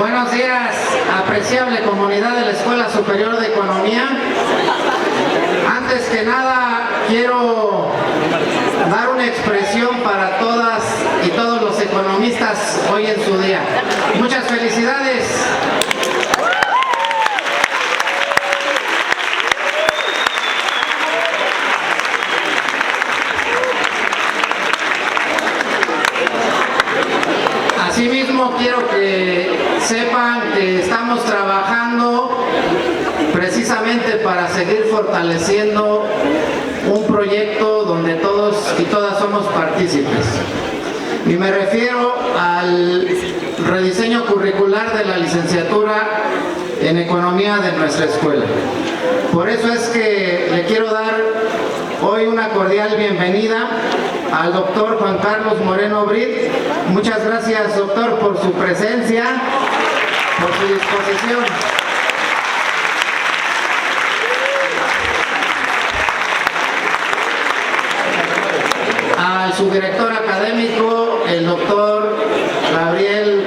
Buenos días, apreciable comunidad de la Escuela Superior de Economía. Antes que nada, quiero dar una expresión para todas y todos los economistas hoy en su día. Muchas felicidades. Asimismo, quiero que sepan que estamos trabajando precisamente para seguir fortaleciendo un proyecto donde todos y todas somos partícipes. Y me refiero al rediseño curricular de la licenciatura en Economía de nuestra escuela. Por eso es que le quiero dar hoy una cordial bienvenida al doctor Juan Carlos Moreno Brit. Muchas gracias, doctor, por su presencia, por su disposición. Al subdirector académico, el doctor Gabriel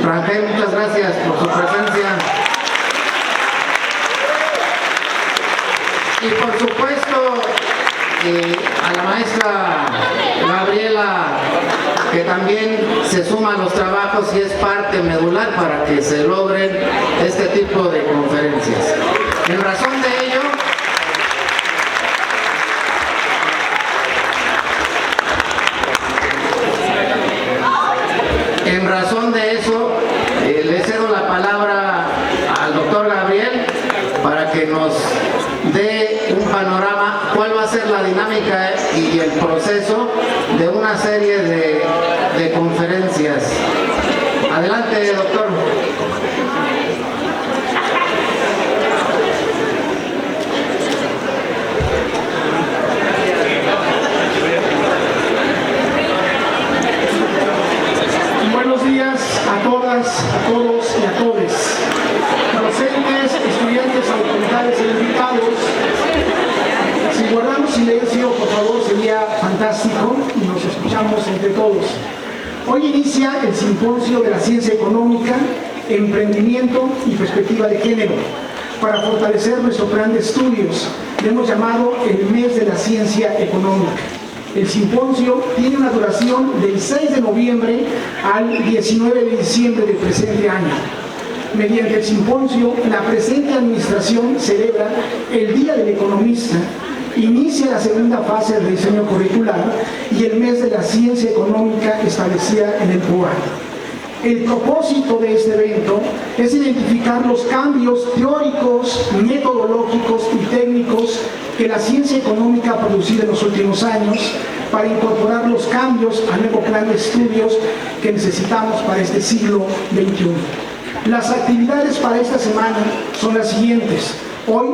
Rangel, muchas gracias por su presencia. Y por supuesto, a la maestra Gabriela, que también se suma a los trabajos y es parte medular para que se logren este tipo de conferencias. En razón de ello, le cedo la palabra al doctor Gabriel para que nos dé un panorama, cuál va a ser la dinámica y el proceso de una serie de conferencias. Adelante, doctor. Buenos días a todas, a todos y a todes, docentes, estudiantes, autoridades e invitados. Si guardamos silencio, por favor, sería fantástico y nos escuchamos entre todos. Hoy inicia el Simposio de la Ciencia Económica, Emprendimiento y Perspectiva de Género. Para fortalecer nuestro plan de estudios, le hemos llamado el Mes de la Ciencia Económica. El simposio tiene una duración del 6 de noviembre al 19 de diciembre del presente año. Mediante el simposio, la presente administración celebra el Día del Economista, inicia la segunda fase del diseño curricular y el mes de la ciencia económica establecida en el PUA. El propósito de este evento es identificar los cambios teóricos, metodológicos y técnicos que la ciencia económica ha producido en los últimos años para incorporar los cambios al nuevo plan de estudios que necesitamos para este siglo XXI. Las actividades para esta semana son las siguientes. Hoy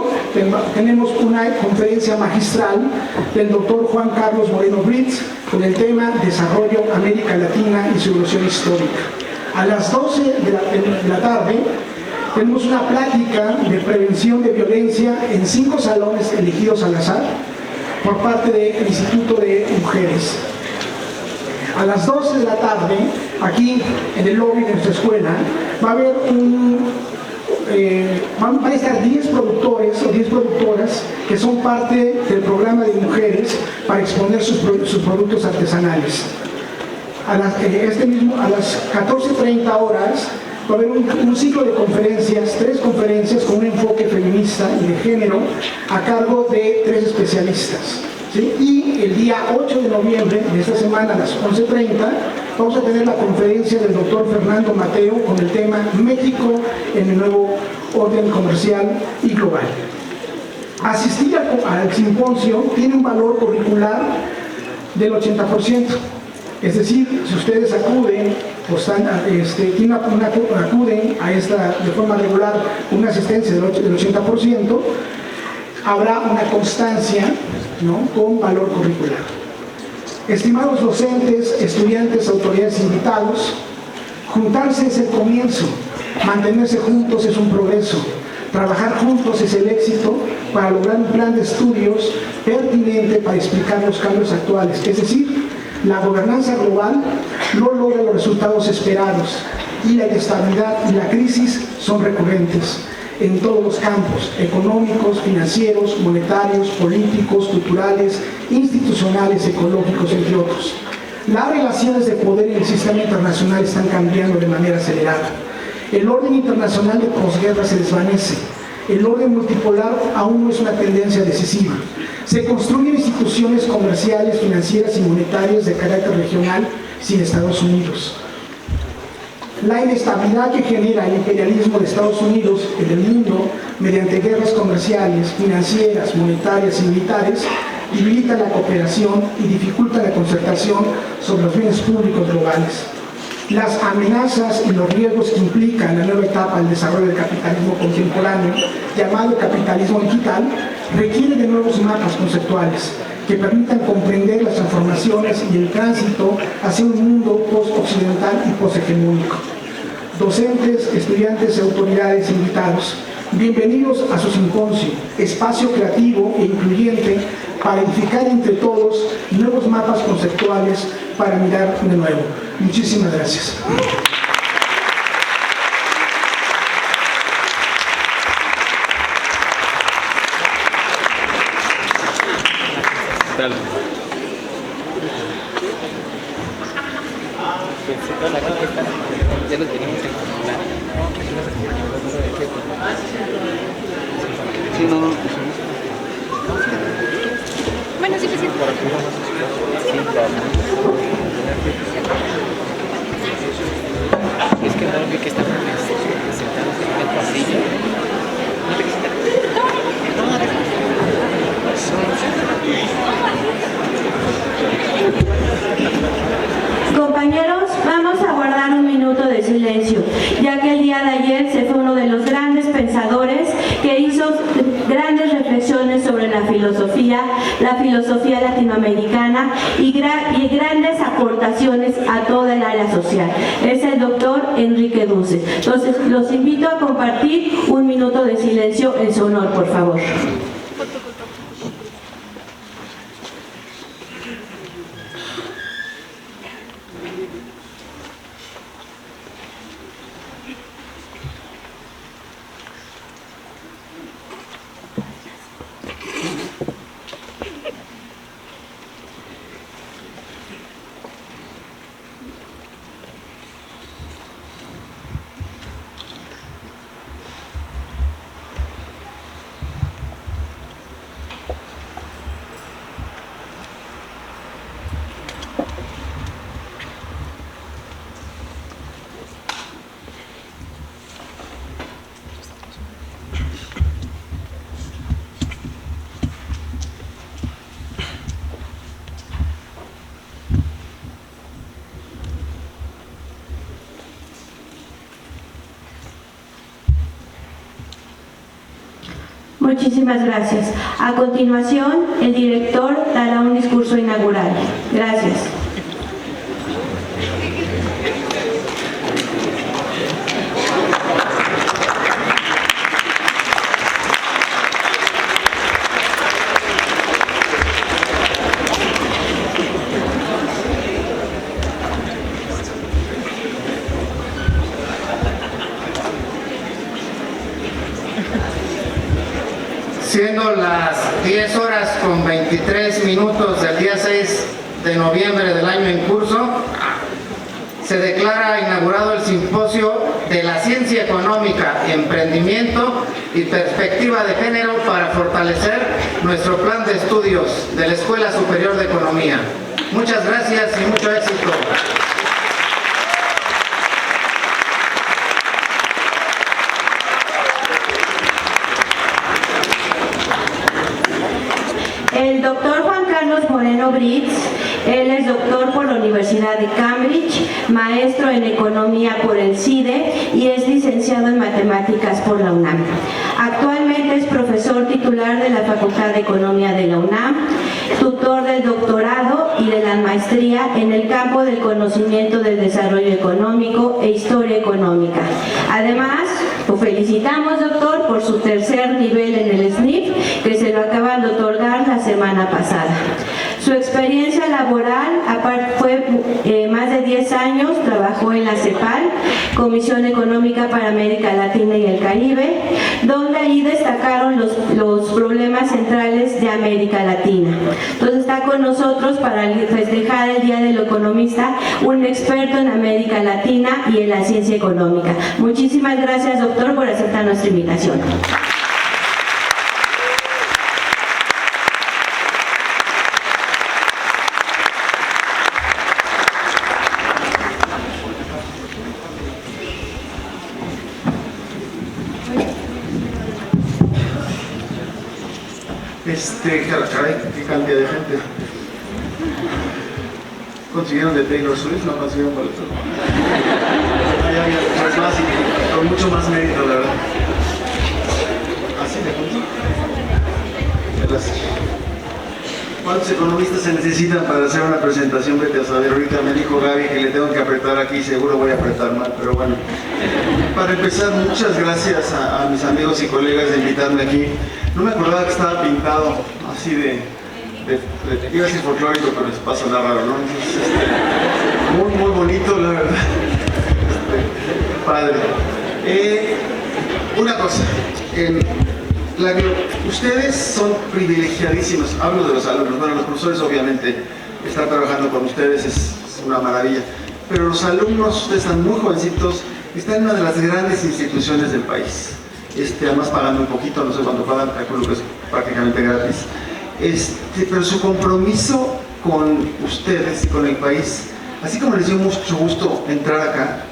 tenemos una conferencia magistral del doctor Juan Carlos Moreno Brit con el tema Desarrollo América Latina y su evolución histórica. A las 12 de la tarde tenemos una plática de prevención de violencia en 5 salones elegidos al azar por parte del Instituto de Mujeres. A las 12 de la tarde, aquí en el lobby de nuestra escuela, va a haber van a estar 10 productores o 10 productoras que son parte del programa de mujeres para exponer sus productos artesanales. A las 14:30 horas va a haber un ciclo de conferencias, 3 conferencias con un enfoque feminista y de género a cargo de 3 especialistas. ¿Sí? Y el día 8 de noviembre de esta semana a las 11:30 vamos a tener la conferencia del doctor Fernando Mateo con el tema México en el nuevo orden comercial y global. Asistir al simposio tiene un valor curricular del 80%. Es decir, si ustedes acuden acuden a esta de forma regular una asistencia del 80%, habrá una constancia, ¿no?, con valor curricular. Estimados docentes, estudiantes, autoridades e invitados, juntarse es el comienzo, mantenerse juntos es un progreso, trabajar juntos es el éxito para lograr un plan de estudios pertinente para explicar los cambios actuales. Es decir, la gobernanza global no logra los resultados esperados. y la inestabilidad y la crisis son recurrentes en todos los campos, económicos, financieros, monetarios, políticos, culturales, institucionales, ecológicos, entre otros. Las relaciones de poder en el sistema internacional están cambiando de manera acelerada. El orden internacional de posguerra se desvanece. El orden multipolar aún no es una tendencia decisiva. Se construyen instituciones comerciales, financieras y monetarias de carácter regional sin Estados Unidos. La inestabilidad que genera el imperialismo de Estados Unidos en el mundo mediante guerras comerciales, financieras, monetarias y militares debilita la cooperación y dificulta la concertación sobre los bienes públicos globales. Las amenazas y los riesgos que implican la nueva etapa del desarrollo del capitalismo contemporáneo, llamado capitalismo digital, requieren de nuevos mapas conceptuales que permitan comprender las transformaciones y el tránsito hacia un mundo post-occidental y post-hegemónico. Docentes, estudiantes, autoridades, invitados, bienvenidos a su simposio, espacio creativo e incluyente para edificar entre todos nuevos mapas conceptuales para mirar de nuevo. Muchísimas gracias. Dale. Ya lo tenemos en celular. Sí, no. Bueno, sí, pues sí. Es que no vi que estaban sentados en el pasillo. ¿No te quisiste? Compañeros, vamos a guardar un minuto de silencio, ya que el día de ayer se fue uno de los grandes pensadores que hizo grandes reflexiones sobre la filosofía latinoamericana y grandes aportaciones a toda el área social. Es el doctor Enrique Duce. Entonces, los invito a compartir un minuto de silencio en su honor, por favor. Muchísimas gracias. A continuación, el director dará un discurso inaugural. Gracias. Siendo las 10:23 del día 6 de noviembre del año en curso, se declara inaugurado el simposio de la ciencia económica, emprendimiento y perspectiva de género para fortalecer nuestro plan de estudios de la Escuela Superior de Economía. Muchas gracias y mucho éxito. El doctor Juan Carlos Moreno Brits, él es doctor por la Universidad de Cambridge, maestro en economía por el CIDE y es licenciado en matemáticas por la UNAM. Actualmente es profesor titular de la Facultad de Economía de la UNAM, tutor del doctorado y de la maestría en el campo del conocimiento del desarrollo económico e historia económica. Además, lo felicitamos, doctor, por su tercer nivel en el SNIF, que se lo acaban de otorgar la semana pasada. Su experiencia laboral fue más de 10 años, trabajó en la CEPAL, Comisión Económica para América Latina y el Caribe, donde ahí destacaron los problemas centrales de América Latina. Entonces está con nosotros para festejar el Día del Economista, un experto en América Latina y en la ciencia económica. Muchísimas gracias, doctor, por aceptar nuestra invitación. Caray, qué cantidad de gente. ¿Consiguieron de Taylor Swift? No consiguieron boletos. Pues más y con mucho más mérito, la verdad. ¿Así de junto? Gracias. ¿Cuántos economistas se necesitan para hacer una presentación? Vete a saber. Ahorita me dijo Gaby que le tengo que apretar aquí, seguro voy a apretar mal, pero bueno. Para empezar, muchas gracias a mis amigos y colegas de invitarme aquí. No me acordaba que estaba pintado así iba a decir folclórico, pero les pasa nada raro, ¿no? Entonces, muy bonito, la verdad. Padre. Una cosa, ustedes son privilegiadísimos, hablo de los alumnos, bueno, los profesores obviamente, estar trabajando con ustedes es una maravilla, pero los alumnos, ustedes están muy jovencitos, están en una de las grandes instituciones del país. Además pagando un poquito, no sé cuánto pagan, calculo que es prácticamente gratis. Pero su compromiso con ustedes y con el país, así como les dio mucho gusto entrar acá,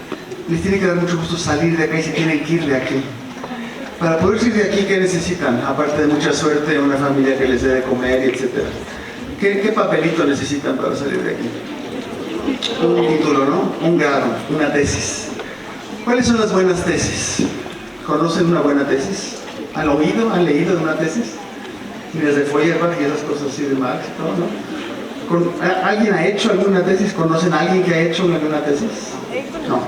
les tiene que dar mucho gusto salir de acá y se tienen que ir de aquí. Para poder ir de aquí, ¿qué necesitan? Aparte de mucha suerte, una familia que les dé de comer, etc. ¿Qué papelito necesitan para salir de aquí? Un título, ¿no? Un grado, una tesis. ¿Cuáles son las buenas tesis? ¿Conocen una buena tesis? ¿Han oído? ¿Han leído de una tesis? Desde Feuerbach y esas cosas así de Marx y todo, ¿no? ¿Alguien ha hecho alguna tesis? ¿Conocen a alguien que ha hecho alguna tesis? No.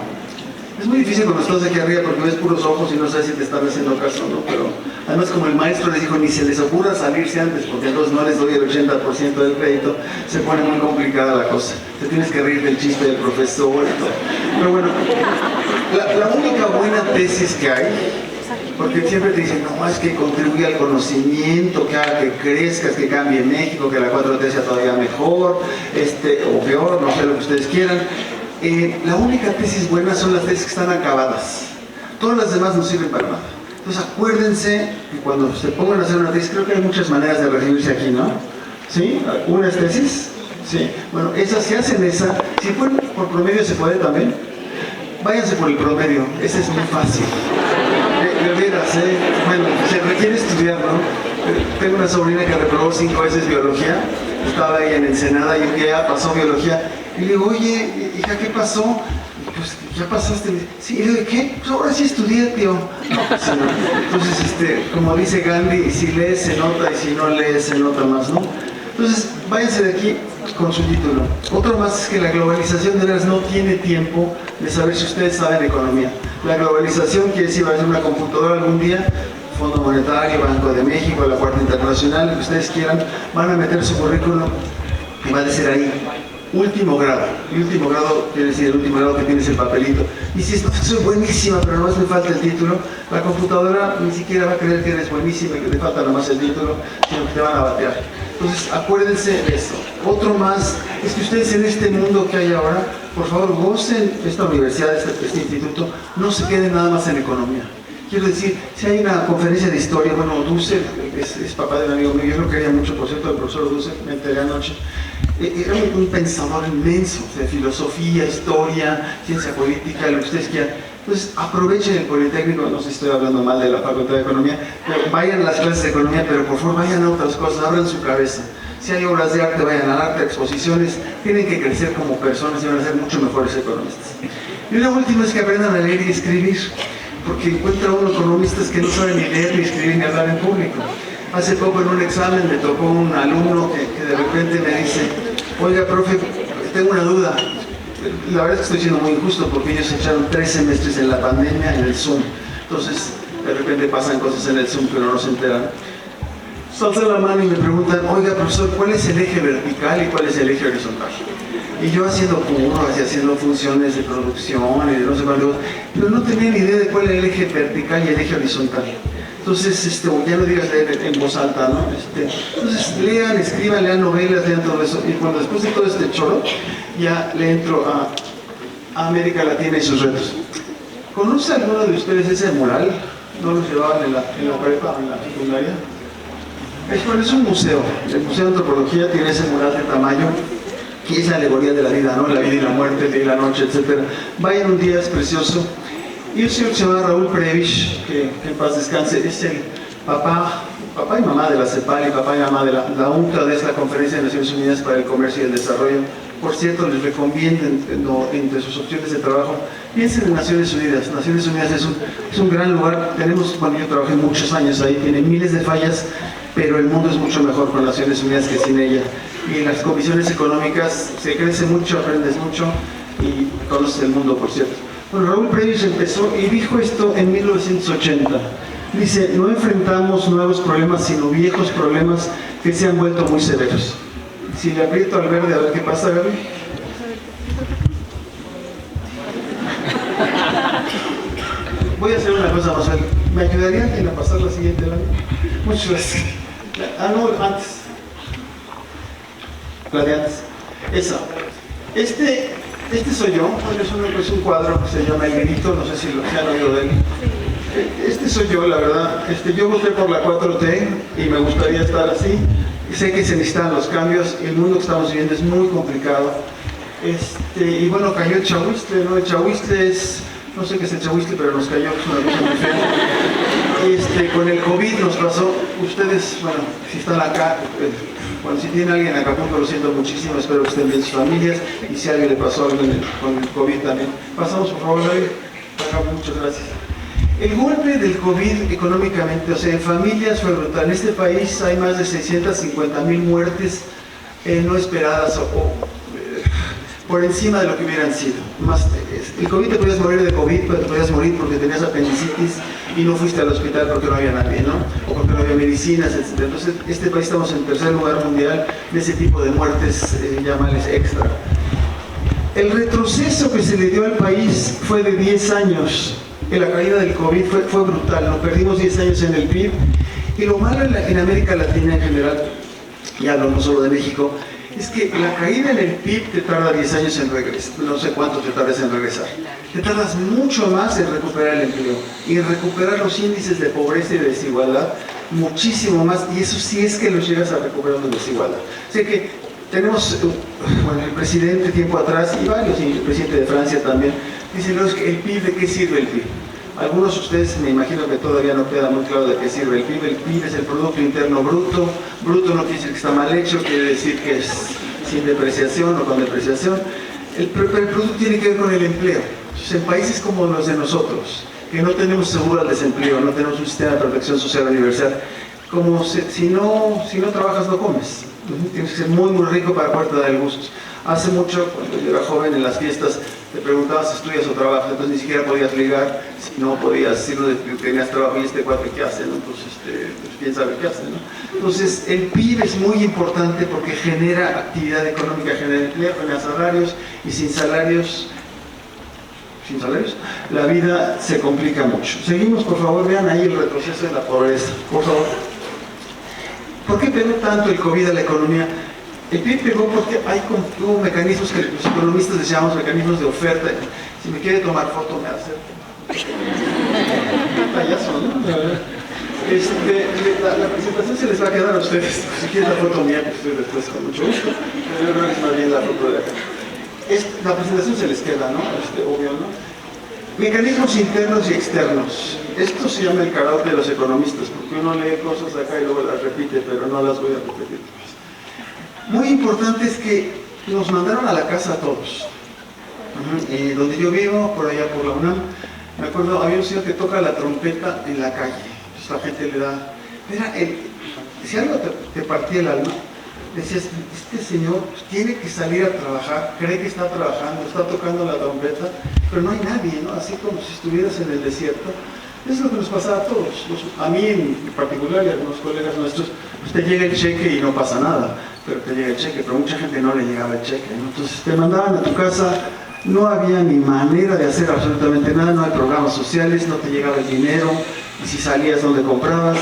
Es muy difícil cuando estás aquí arriba porque ves puros ojos y no sabes si te están haciendo caso, ¿no? Pero además, como el maestro les dijo, ni se les ocurra salirse antes porque entonces no les doy el 80% del crédito, se pone muy complicada la cosa. Te tienes que reír del chiste del profesor y todo. Pero bueno, la única buena tesis que hay, porque siempre te dicen, no, es que contribuye al conocimiento, que haga que crezcas, que cambie México, que la 4T sea todavía mejor, o peor, no sé lo que ustedes quieran. La única tesis buena son las tesis que están acabadas. Todas las demás no sirven para nada. Entonces acuérdense que cuando se pongan a hacer una tesis, creo que hay muchas maneras de recibirse aquí, ¿no? ¿Sí? ¿Una tesis? Sí. Bueno, si hacen esa, si por promedio se puede también, váyanse por el promedio, ese es muy fácil. De veras, bueno, se requiere estudiar, ¿no? Tengo una sobrina que reprobó 5 veces biología, estaba ahí en Ensenada y un día pasó biología, y le digo, oye, hija, ¿qué pasó? Pues ya pasaste. Sí, y le digo, ¿qué? Pues ahora sí estudié, tío. No, pues, no. Entonces, como dice Gandhi, si lees se nota y si no lees se nota más, ¿no? Entonces, váyanse de aquí con su título. Otro más es que la globalización de veras no tiene tiempo de saber si ustedes saben economía. La globalización quiere decir, va a ser una computadora algún día, Fondo Monetario, Banco de México, la Cuarta Internacional, lo que ustedes quieran, van a meter su currículum y va a decir ahí, último grado. Y último grado quiere decir el último grado que tienes el papelito. Y si soy buenísima, pero nomás me falta el título, la computadora ni siquiera va a creer que eres buenísima y que te falta nomás el título, sino que te van a batear. Entonces, acuérdense de esto. Otro más es que ustedes en este mundo que hay ahora, por favor, gocen esta universidad, este instituto, no se queden nada más en economía. Quiero decir, si hay una conferencia de historia, bueno, Dussel, es papá de un amigo mío, yo lo quería mucho, por cierto, el profesor Dussel, me enteré anoche. Era un pensador inmenso, de filosofía, historia, ciencia política, lo que ustedes quieran. Entonces, aprovechen el Politécnico, no sé si estoy hablando mal de la Facultad de Economía, pero vayan a las clases de economía, pero por favor vayan a otras cosas, abran su cabeza. Si hay obras de arte, vayan al arte, exposiciones, tienen que crecer como personas y van a ser mucho mejores economistas. Y lo último es que aprendan a leer y escribir, porque encuentra uno economistas que no saben ni leer, ni escribir, ni hablar en público. Hace poco en un examen me tocó un alumno que de repente me dice, oiga, profe, tengo una duda. La verdad es que estoy siendo muy injusto porque ellos echaron 3 semestres en la pandemia en el Zoom. Entonces, de repente pasan cosas en el Zoom que no nos enteran. alzan la mano y me preguntan, oiga profesor, ¿cuál es el eje vertical y cuál es el eje horizontal? Y yo haciendo curvas y haciendo funciones de producción y de no sé cuánto, pero no tenía ni idea de cuál era el eje vertical y el eje horizontal. Entonces, ya no digas leer en voz alta, ¿no? Entonces, lean, escriban, lean novelas, lean todo eso. Y cuando después de todo este choro, ya le entro a América Latina y sus retos. ¿Conoce alguno de ustedes ese mural? ¿No lo llevaban en la prepa o en la secundaria? Es un museo. El Museo de Antropología tiene ese mural de tamaño, que es la alegoría de la vida, ¿no? La vida y la muerte, el día y la noche, etc. Vayan un día, es precioso. Y un señor que se llama Raúl Prebisch, que en paz descanse, es el papá y mamá de la CEPAL y papá y mamá de la UNCTAD, de la Conferencia de Naciones Unidas para el Comercio y el Desarrollo. Por cierto, les recomiendo entre sus opciones de trabajo, piensen en Naciones Unidas. Naciones Unidas es un gran lugar. Yo trabajé muchos años ahí, tiene miles de fallas, pero el mundo es mucho mejor con Naciones Unidas que sin ella. Y en las comisiones económicas se crece mucho, aprendes mucho y conoces el mundo, por cierto. Bueno, Raúl Prebisch empezó y dijo esto en 1980. Dice, no enfrentamos nuevos problemas, sino viejos problemas que se han vuelto muy severos. Si le aprieto al verde, a ver qué pasa, Gaby. Voy a hacer una cosa, Marcel. ¿Me ayudaría alguien a pasar la siguiente lámina? Muchas gracias. No, antes. La de antes. Esa. Este soy yo. Es un cuadro que se llama El Grito, no sé si se han oído de él. Este soy yo, la verdad. Yo voté por la 4T y me gustaría estar así. Sé que se necesitan los cambios y el mundo que estamos viviendo es muy complicado. Y bueno, cayó el Chahuistle, ¿no? El Chahuistle es, no sé qué es el Chahuistle, pero nos cayó, es una cosa muy fea. Con el COVID nos pasó, ustedes, bueno, si están acá, bueno, si tiene alguien en Acapulco, lo siento muchísimo, espero que estén bien sus familias, y si a alguien le pasó algo con el COVID también. Pasamos, por favor, David. Muchas gracias. El golpe del COVID económicamente, o sea, en familias fue brutal. En este país hay más de 650,000 muertes no esperadas o por encima de lo que hubieran sido. El COVID te podías morir de COVID, pero te podías morir porque tenías apendicitis y no fuiste al hospital porque no había nadie, ¿no? O porque no había medicinas, etc. Entonces, este país estamos en tercer lugar mundial de ese tipo de muertes, llámales extra. El retroceso que se le dio al país fue de 10 años. La caída del COVID fue brutal, nos perdimos 10 años en el PIB. Y lo malo en América Latina en general, y hablo no solo de México, es que la caída en el PIB te tarda 10 años en regresar, no sé cuánto te tardas en regresar. Te tardas mucho más en recuperar el empleo y en recuperar los índices de pobreza y de desigualdad, muchísimo más, y eso sí es que los llegas a recuperar de desigualdad. O sea que tenemos, bueno, el presidente tiempo atrás, y varios, y el presidente de Francia también, dicen, no, es que el PIB, ¿de qué sirve el PIB? Algunos de ustedes me imagino que todavía no queda muy claro de qué sirve el PIB. El PIB es el Producto Interno Bruto. Bruto no quiere decir que está mal hecho, quiere decir que es sin depreciación o con depreciación. El producto tiene que ver con el empleo. Entonces, en países como los de nosotros, que no tenemos seguro al desempleo, no tenemos un sistema de protección social universal, como si no trabajas no comes. Tienes que ser muy muy rico para poderte dar el gusto. Hace mucho, cuando yo era joven, en las fiestas te preguntabas si estudias o trabajas, entonces ni siquiera podías ligar, si no tenías trabajo y este cuate ¿qué hace? ¿No? Pues quién sabe qué hace, ¿no? Entonces el PIB es muy importante porque genera actividad económica, genera empleo, genera salarios, y sin salarios la vida se complica mucho. Seguimos, por favor, vean ahí el retroceso de la pobreza, por favor. ¿Por qué pegó tanto el COVID a la economía? El PIB pegó porque hubo mecanismos que los economistas les llamamos mecanismos de oferta. Si me quiere tomar foto, me hace. Payaso, ¿no? La presentación se les va a quedar a ustedes. Si quieren la foto mía, pues ustedes después con mucho gusto. Pero yo creo que es más bien la foto de acá. La presentación se les queda, ¿no? Obvio, ¿no? Mecanismos internos y externos. Esto se llama el karaoke de los economistas, porque uno lee cosas de acá y luego las repite, pero no las voy a repetir. Muy importante es que nos mandaron a la casa a todos. Donde yo vivo, por allá por la UNAM, me acuerdo, había un señor que toca la trompeta en la calle. Entonces la gente le da... si algo te partía el alma, decías, este señor tiene que salir a trabajar, cree que está trabajando, está tocando la trompeta, pero no hay nadie, ¿no? Así como si estuvieras en el desierto. Eso es lo que nos pasa a todos. A mí en particular y a algunos colegas nuestros, pues te llega el cheque y no pasa nada, pero te llega el cheque, pero mucha gente no le llegaba el cheque, ¿no? Entonces te mandaban a tu casa, no había ni manera de hacer absolutamente nada, no hay programas sociales, no te llegaba el dinero, y si salías, ¿dónde comprabas?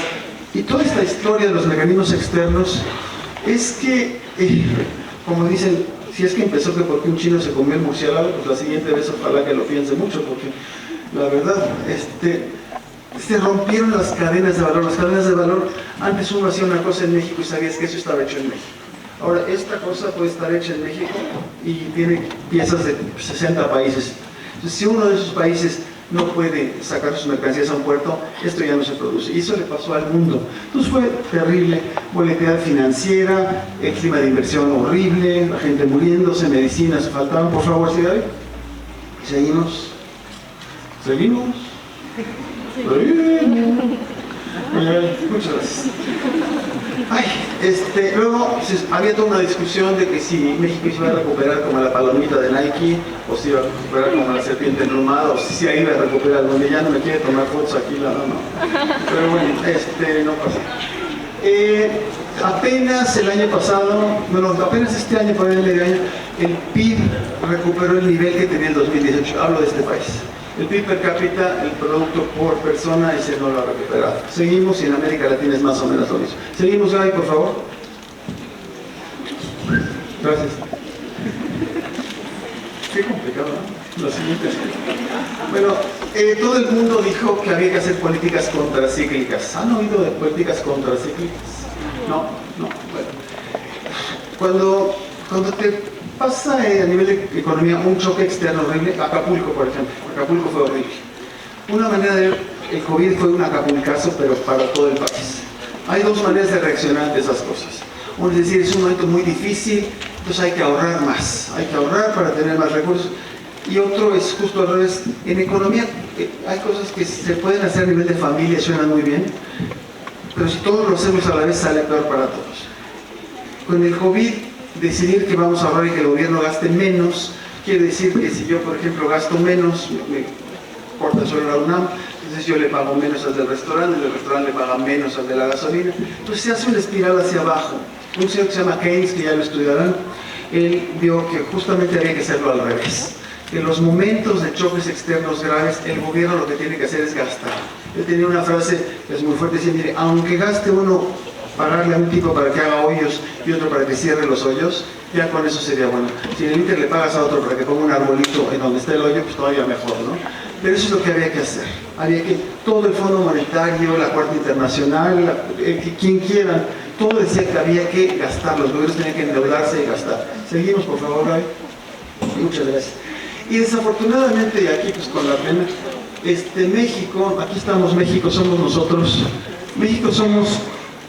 Y toda esta historia de los mecanismos externos es que, como dicen, si es que empezó que porque un chino se comió el murciélago, pues la siguiente vez ojalá que lo piense mucho, porque la verdad, se rompieron las cadenas de valor. Las cadenas de valor, antes uno hacía una cosa en México y sabías que eso estaba hecho en México. Ahora, esta cosa puede estar hecha en México y tiene piezas de 60 países. Entonces, si uno de esos países no puede sacar sus mercancías a un puerto, esto ya no se produce. Y eso le pasó al mundo. Entonces fue terrible, volatilidad financiera, el clima de inversión horrible, la gente muriéndose, medicinas faltaban. Por favor, ¿sí, David? Seguimos. ¿Seguimos? Muchas gracias. Luego había toda una discusión de que si México se iba a recuperar como la palomita de Nike, o si iba a recuperar como la serpiente emplumada, o si se iba a recuperar, donde ya no me quiere tomar fotos aquí, no. Pero bueno, no pasa. Apenas el año pasado, apenas este año, por el medio año, el PIB recuperó el nivel que tenía en 2018. Hablo de este país. El PIB per cápita, el producto por persona, ese no lo ha recuperado. Seguimos y en América Latina es más o menos lo mismo. Seguimos, Gaby, por favor. Gracias. Qué complicado, ¿no? Lo siguiente. Bueno, todo el mundo dijo que había que hacer políticas contracíclicas. ¿Han oído de políticas contracíclicas? No. Bueno, cuando te pasa a nivel de economía un choque externo horrible, Acapulco, por ejemplo. Acapulco fue horrible. Una manera de ver el COVID fue un acapulcazo, pero para todo el país. Hay dos maneras de reaccionar ante esas cosas. Uno es decir, es un momento muy difícil, entonces hay que ahorrar más. Hay que ahorrar para tener más recursos. Y otro es justo al revés. En economía hay cosas que se pueden hacer a nivel de familia, suenan muy bien, pero si todos lo hacemos a la vez sale peor para todos. Con el COVID, decidir que vamos a ahorrar y que el gobierno gaste menos, quiere decir que si yo, por ejemplo, gasto menos, me corta solo la UNAM, entonces yo le pago menos al del restaurante, el restaurante le paga menos al de la gasolina. Entonces se hace una espiral hacia abajo. Un señor que se llama Keynes, que ya lo estudiarán, él vio que justamente había que hacerlo al revés. En los momentos de choques externos graves, el gobierno lo que tiene que hacer es gastar. Él tenía una frase que es muy fuerte, dice, mire, aunque gaste uno pagarle a un tipo para que haga hoyos y otro para que cierre los hoyos, ya con eso sería bueno. Si en el Inter le pagas a otro para que ponga un arbolito en donde está el hoyo, pues todavía mejor, ¿no? Pero eso es lo que había que hacer. Había que, todo el Fondo Monetario, la Cuarta Internacional, quien quiera, todo decía que había que gastar, los gobiernos tenían que endeudarse y gastar. Seguimos, por favor, Gaby. Muchas gracias. Y desafortunadamente, y aquí pues con la pena, México, aquí estamos, México somos nosotros. México somos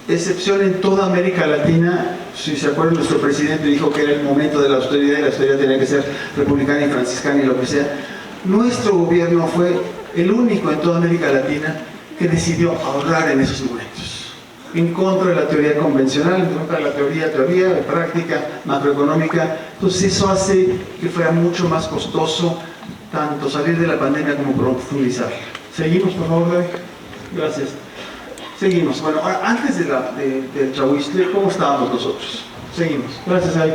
excepción en toda América Latina. Si se acuerdan, nuestro presidente dijo que era el momento de la austeridad y la austeridad tenía que ser republicana y franciscana y lo que sea. Nuestro gobierno fue el único en toda América Latina que decidió ahorrar en esos momentos, en contra de la teoría convencional, en contra de la teoría de práctica macroeconómica. Entonces eso hace que fuera mucho más costoso tanto salir de la pandemia como profundizar. Seguimos, por favor, Gaby. Gracias. Seguimos. Bueno, antes del Chahuistle, ¿cómo estábamos nosotros? Seguimos. Gracias, Gaby.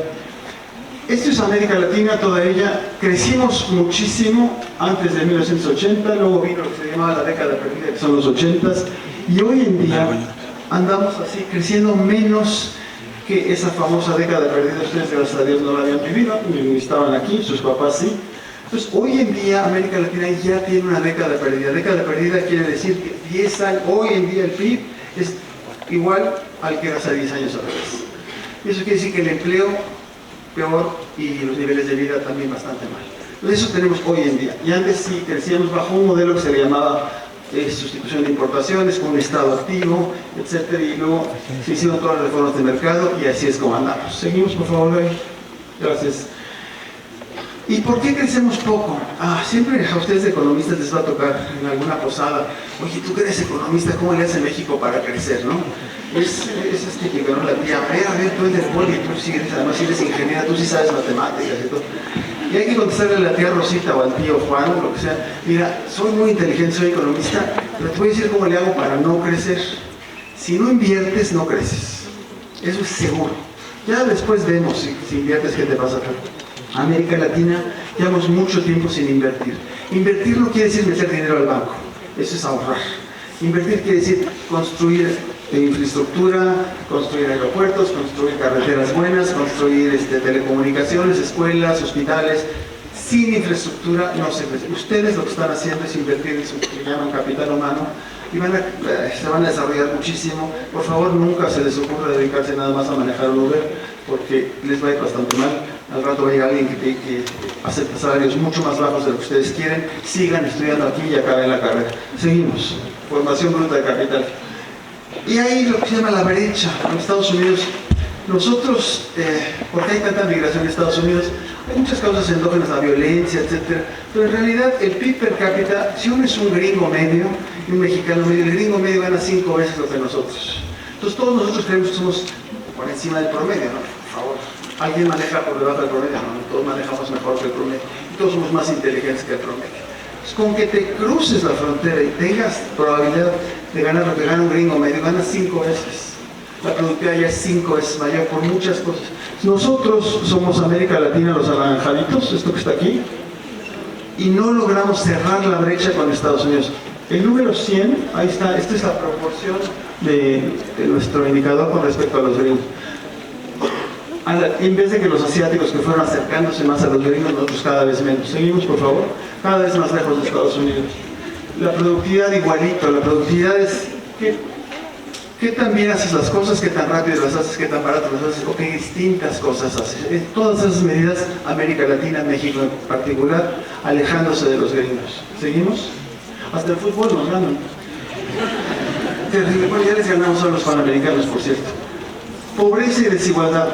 Esto es América Latina, toda ella. Crecimos muchísimo antes de 1980, luego vino lo que se llamaba la década perdida, que son los 80s, y hoy en día andamos así, creciendo menos que esa famosa década perdida. Ustedes, gracias a Dios, no la habían vivido, ni estaban aquí, sus papás sí. Entonces, hoy en día América Latina ya tiene una década perdida. Década perdida quiere decir que 10 años, hoy en día el PIB es igual al que era hace 10 años atrás. Y eso quiere decir que el empleo peor y los niveles de vida también bastante mal. Entonces eso tenemos hoy en día. Y antes sí crecíamos bajo un modelo que se le llamaba sustitución de importaciones, con un Estado activo, etc. Y luego se hicieron todas las reformas de mercado y así es como andamos. Seguimos, por favor, Gaby. Gracias. ¿Y por qué crecemos poco? Siempre a ustedes de economistas les va a tocar en alguna posada. Oye, tú que eres economista, ¿cómo le hace México para crecer, no? Es típico, ¿no? La tía, a ver, tú eres boli, tú sí eres, además si eres ingeniera, tú sí sabes matemáticas y todo. Y hay que contestarle a la tía Rosita o al tío Juan o lo que sea, mira, soy muy inteligente, soy economista, pero te voy a decir cómo le hago para no crecer. Si no inviertes, no creces. Eso es seguro. Ya después vemos si inviertes qué te pasa acá. América Latina, llevamos mucho tiempo sin invertir. Invertir no quiere decir meter dinero al banco, eso es ahorrar. Invertir quiere decir construir infraestructura, construir aeropuertos, construir carreteras buenas, construir telecomunicaciones, escuelas, hospitales. Sin infraestructura no se crece. Ustedes lo que están haciendo es invertir en su que llaman capital humano y se van a desarrollar muchísimo. Por favor, nunca se les ocurra dedicarse nada más a manejar un Uber, porque les va a ir bastante mal. Al rato va a llegar alguien que acepta salarios mucho más bajos de lo que ustedes quieren. Sigan estudiando aquí y acaben la carrera. Seguimos. Formación bruta de capital. Y ahí lo que se llama la brecha en Estados Unidos. Nosotros, ¿por qué hay tanta migración en Estados Unidos? Hay muchas causas endógenas, la violencia, etc. Pero en realidad el PIB per cápita, si uno es un gringo medio y un mexicano medio, el gringo medio gana 5 veces lo que nosotros. Entonces todos nosotros creemos que somos por encima del promedio, ¿no? Por favor. ¿Alguien maneja por debajo del promedio? No, todos manejamos mejor que el promedio. Y todos somos más inteligentes que el promedio. Entonces, con que te cruces la frontera y tengas probabilidad de ganar lo que gana un gringo medio, ganas 5 veces. La productividad ya es 5 veces mayor por muchas cosas. Nosotros somos América Latina, los anaranjaditos, esto que está aquí, y no logramos cerrar la brecha con Estados Unidos. El número 100, ahí está, esta es la proporción de nuestro indicador con respecto a los gringos. En vez de que los asiáticos que fueron acercándose más a los gringos, nosotros cada vez menos. Seguimos, por favor, cada vez más lejos de Estados Unidos. La productividad igualito, la productividad es ¿qué tan bien haces las cosas? ¿Qué tan rápido las haces? ¿Qué tan barato las haces? ¿O qué distintas cosas haces? Todas esas medidas, América Latina, México en particular, alejándose de los gringos. ¿Seguimos? Hasta el fútbol nos ganan. Terrible. Bueno, ya les ganamos a los panamericanos, por cierto. Pobreza y desigualdad.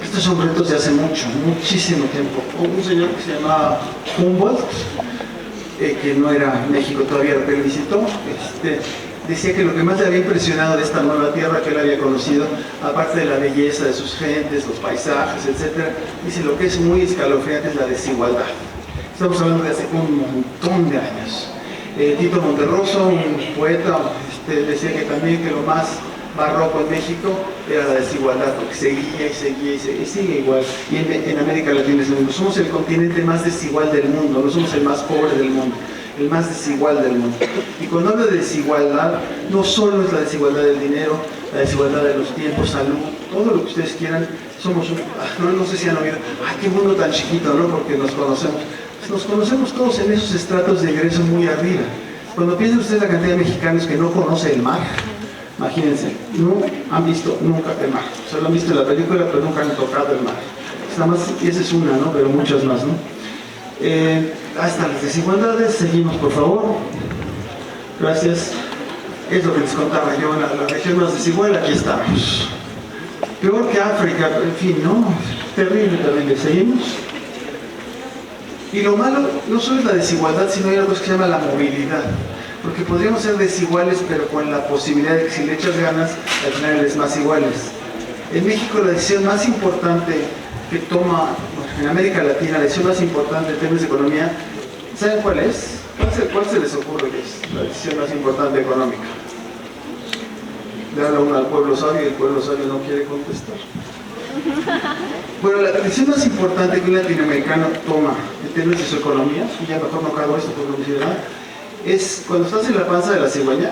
Estos son retos de hace muchísimo tiempo. Un señor que se llamaba Humboldt, que no era México todavía lo que él visitó, decía que lo que más le había impresionado de esta nueva tierra que él había conocido, aparte de la belleza de sus gentes, los paisajes, etc., dice lo que es muy escalofriante es la desigualdad. Estamos hablando de hace un montón de años. Tito Monterroso, un poeta, decía que también que lo más barroco en México era la desigualdad, porque seguía y sigue igual. Y en América Latina es lo mismo. Somos el continente más desigual del mundo, no somos el más pobre del mundo, el más desigual del mundo. Y cuando hablo de desigualdad, no solo es la desigualdad del dinero, la desigualdad de los tiempos, salud, todo lo que ustedes quieran. Somos no sé si han oído, ¡ay, qué mundo tan chiquito!, ¿no? Porque nos conocemos todos en esos estratos de ingreso muy arriba. Cuando piensen ustedes la cantidad de mexicanos que no conoce el mar, imagínense, no han visto nunca el mar. Solo han visto la película, pero nunca han tocado el mar. Y esa es una, ¿no? Pero muchas más, ¿no? Ahí están las desigualdades. Seguimos, por favor. Gracias. Es lo que les contaba yo, la región más desigual, aquí estamos. Peor que África, en fin, ¿no? Terrible también. Seguimos. Y lo malo no solo es la desigualdad, sino hay algo que se llama la movilidad. Porque podríamos ser desiguales, pero con la posibilidad de que si le echas ganas, al final eres más iguales. En México la decisión más importante que toma, en América Latina, la decisión más importante en términos de economía, ¿saben cuál es? ¿Cuál se les ocurre que es la decisión más importante económica? Le habla uno al pueblo sabio y el pueblo sabio no quiere contestar. Bueno, la decisión más importante que un latinoamericano toma en términos de su economía, y ya mejor no cago esto por publicidad, es cuando estás en la panza de la cigüeña,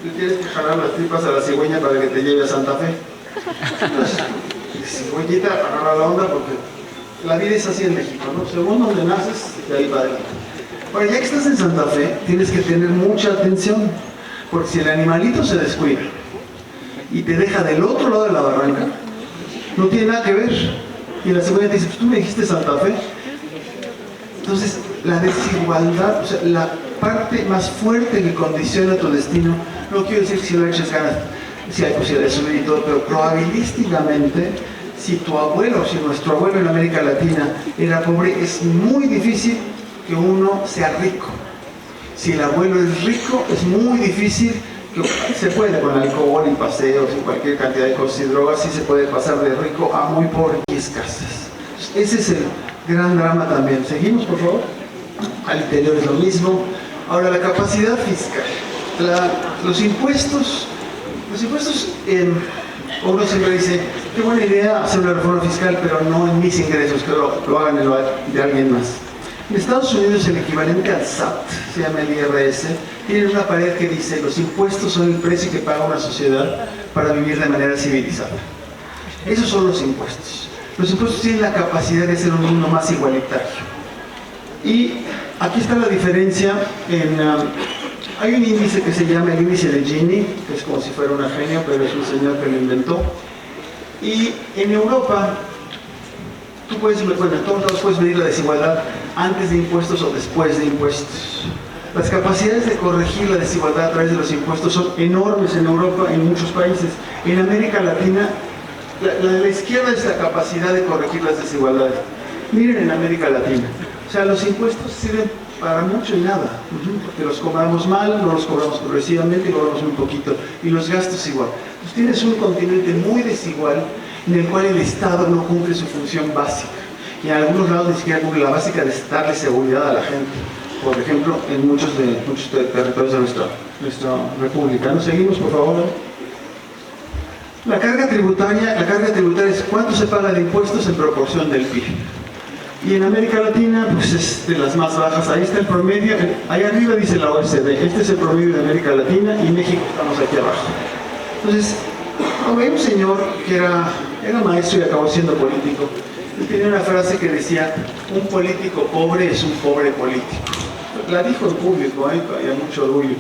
le tienes que jalar las tripas a la cigüeña para que te lleve a Santa Fe. Entonces, cigüeñita, agarra la onda porque la vida es así en México, ¿no? Según donde naces, de ahí para adelante. Ahora, ya que estás en Santa Fe, tienes que tener mucha atención, porque si el animalito se descuida y te deja del otro lado de la barranca, no tiene nada que ver. Y la cigüeña te dice, pues tú me dijiste Santa Fe. Entonces, la desigualdad, o sea, la parte más fuerte que condiciona tu destino, no quiero decir que si no echas ganas, si hay posibilidad de subir y todo, pero probabilísticamente, si tu abuelo, si nuestro abuelo en América Latina era pobre, es muy difícil que uno sea rico. Si el abuelo es rico, es muy difícil que se puede con alcohol y paseos y cualquier cantidad de cosas y drogas, sí se puede pasar de rico a muy pobre y escasez. Ese es Gran drama también. Seguimos, por favor. Al interior es lo mismo. Ahora, la capacidad fiscal. Los impuestos, uno siempre dice, qué buena idea hacer una reforma fiscal, pero no en mis ingresos, que lo hagan en lo de alguien más. En Estados Unidos el equivalente al SAT, se llama el IRS, tiene una pared que dice, los impuestos son el precio que paga una sociedad para vivir de manera civilizada. Esos son los impuestos. Los impuestos tienen la capacidad de hacer un mundo más igualitario. Y aquí está la diferencia hay un índice que se llama el índice de Gini, que es como si fuera una genio, pero es un señor que lo inventó. Y en Europa, en todos lados puedes medir la desigualdad antes de impuestos o después de impuestos. Las capacidades de corregir la desigualdad a través de los impuestos son enormes en Europa, en muchos países. En América Latina, la izquierda es la capacidad de corregir las desigualdades. Miren en América Latina, o sea, los impuestos sirven para mucho y nada, porque los cobramos mal, no los cobramos progresivamente y cobramos muy poquito, y los gastos igual. Entonces tienes un continente muy desigual en el cual el Estado no cumple su función básica, y en algunos lados ni siquiera cumple la básica de darle seguridad a la gente, por ejemplo, en muchos territorios de nuestra república. ¿Nos seguimos, por favor? La carga tributaria es cuánto se paga de impuestos en proporción del PIB. Y en América Latina, pues es de las más bajas. Ahí está el promedio, ahí arriba dice la OECD, este es el promedio de América Latina y México estamos aquí abajo. Entonces, había un señor que era maestro y acabó siendo político. Él tenía una frase que decía, un político pobre es un pobre político. La dijo en público, había mucho orgullo.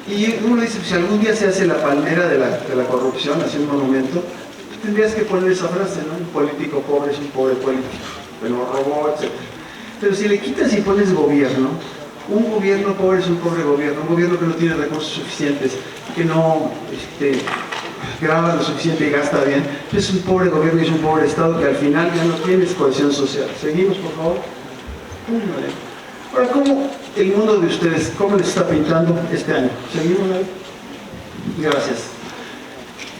Y uno dice, pues, si algún día se hace la palmera de la corrupción, así un monumento, pues tendrías que poner esa frase, ¿no? Un político pobre es un pobre político, pero robó, etc. Pero si le quitas y pones gobierno, un gobierno pobre es un pobre gobierno, un gobierno que no tiene recursos suficientes, que no graba lo suficiente y gasta bien, es un pobre gobierno y es un pobre Estado que al final ya no tienes cohesión social. Seguimos, por favor. Ahora, ¿cómo el mundo de ustedes, cómo les está pintando este año? ¿Seguimos ahí? Gracias.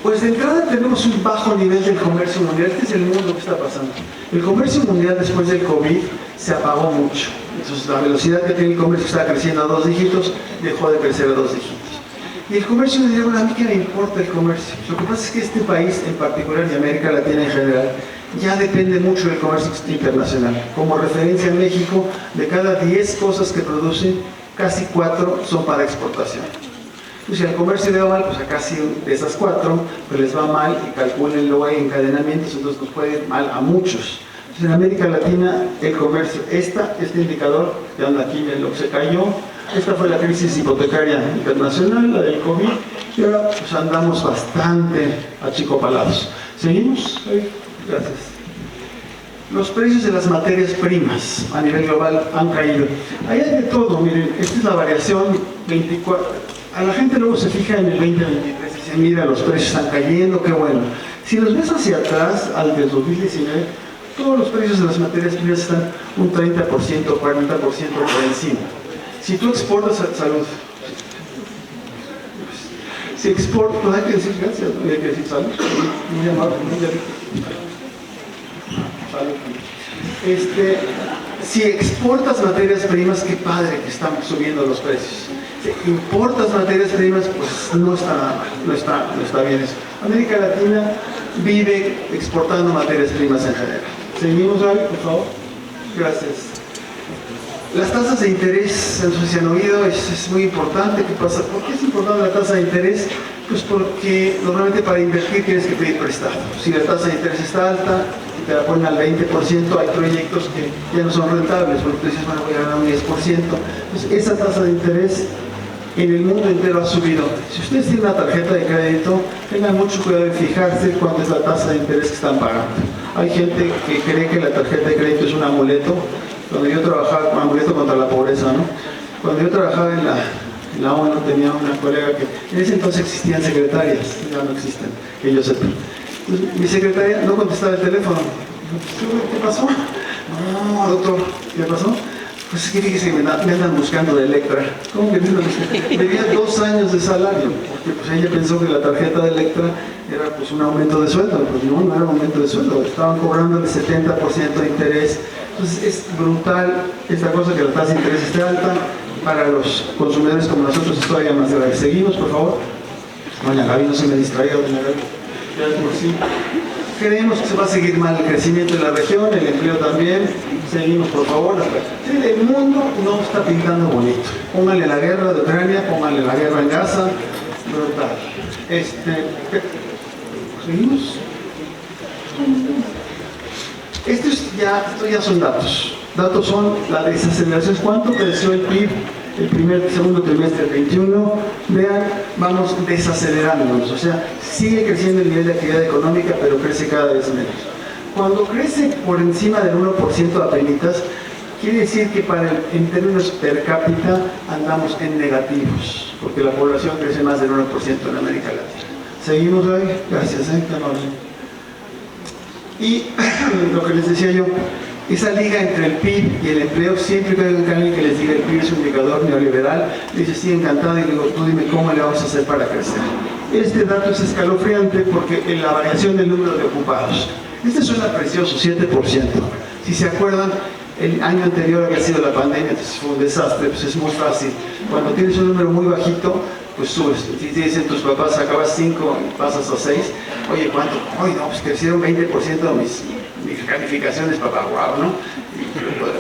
Pues de entrada tenemos un bajo nivel del comercio mundial. Este es el mundo que está pasando. El comercio mundial después del COVID se apagó mucho. Entonces la velocidad que tiene el comercio está creciendo a 2 dígitos, dejó de crecer a 2 dígitos. Y el comercio mundial, bueno, a mí qué me importa el comercio. Lo que pasa es que este país en particular y América Latina en general ya depende mucho del comercio internacional. Como referencia en México, de cada 10 cosas que producen, casi 4 son para exportación. Pues si al comercio le va mal, pues a casi de esas 4 pues les va mal y calculen luego hay encadenamientos, entonces nos puede ir mal a muchos. Entonces en América Latina el comercio, este indicador que anda aquí, lo que se cayó, esta fue la crisis hipotecaria internacional, la del COVID, y ahora pues andamos bastante achicopalados. ¿Seguimos? Gracias. Los precios de las materias primas a nivel global han caído. Ahí hay de todo, miren, esta es la variación 24. A la gente luego se fija en el 2023 y dice, mira, los precios están cayendo, qué bueno. Si los ves hacia atrás, al del 2019, todos los precios de las materias primas están un 30%, 40% por encima. Si tú exportas salud, si exportas, pues hay que decir gracias, no hay que decir salud, muy amable, muy amable. Si exportas materias primas, qué padre que están subiendo los precios. Si importas materias primas, pues no está nada mal, no está bien eso. América Latina vive exportando materias primas en general. Seguimos, Gaby, por favor. Gracias. Las tasas de interés, no sé si han oído, es muy importante. ¿Qué pasa? ¿Por qué es importante la tasa de interés? Pues porque normalmente para invertir tienes que pedir prestado. Si la tasa de interés está alta y te la ponen al 20%, hay proyectos que ya no son rentables, porque tú dices, bueno, voy a ganar un 10%. Entonces, esa tasa de interés en el mundo entero ha subido. Si ustedes tienen una tarjeta de crédito, tengan mucho cuidado de fijarse cuánto es la tasa de interés que están pagando. Hay gente que cree que la tarjeta de crédito es un amuleto. Cuando yo trabajaba, un amuleto contra la pobreza, ¿no? Cuando yo trabajaba en la ONU tenía una colega que en ese entonces existían secretarias, ya no existen, que yo sepa. Entonces, mi secretaria no contestaba el teléfono. ¿Qué pasó? No, doctor, ¿qué pasó? Pues es que fíjese que me andan buscando de Electra. ¿Cómo que me andan buscando? Debía 2 años de salario, porque pues ella pensó que la tarjeta de Electra era pues un aumento de sueldo. Pues no era un aumento de sueldo, estaban cobrando el 70% de interés Entonces es brutal esta cosa que la tasa de interés esté alta, para los consumidores como nosotros es todavía más grave. Seguimos, por favor. Doña Gaby, no se me distraiga, doña Gaby. Ya por sí. Creemos que se va a seguir mal el crecimiento de la región, el empleo también. Seguimos, por favor. El mundo no está pintando bonito. Pónganle la guerra de Ucrania, pónganle la guerra en Gaza. Brutal. ¿Seguimos? Estos ya son datos. Datos son la desaceleración. ¿Cuánto creció el PIB el segundo trimestre del 21? Vean, vamos desacelerándonos. O sea, sigue creciendo el nivel de actividad económica, pero crece cada vez menos. Cuando crece por encima del 1% apenitas, quiere decir que en términos per cápita andamos en negativos, porque la población crece más del 1% en América Latina. Seguimos ahí. Gracias, qué amable. Y lo que les decía yo, esa liga entre el PIB y el empleo, siempre que hay alguien que les diga el PIB es un indicador neoliberal, dice sí, encantado, y le digo, tú dime cómo le vamos a hacer para crecer. Este dato es escalofriante porque en la variación del número de ocupados, este suena precioso, 7%. Si se acuerdan, el año anterior había sido la pandemia, entonces fue un desastre, pues es muy fácil. Cuando tienes un número muy bajito, pues subes. Si te dicen tus papás, acabas 5 y pasas a 6, oye, ¿cuánto? Oye, no, pues crecieron 20% mis calificaciones, papá, wow, ¿no?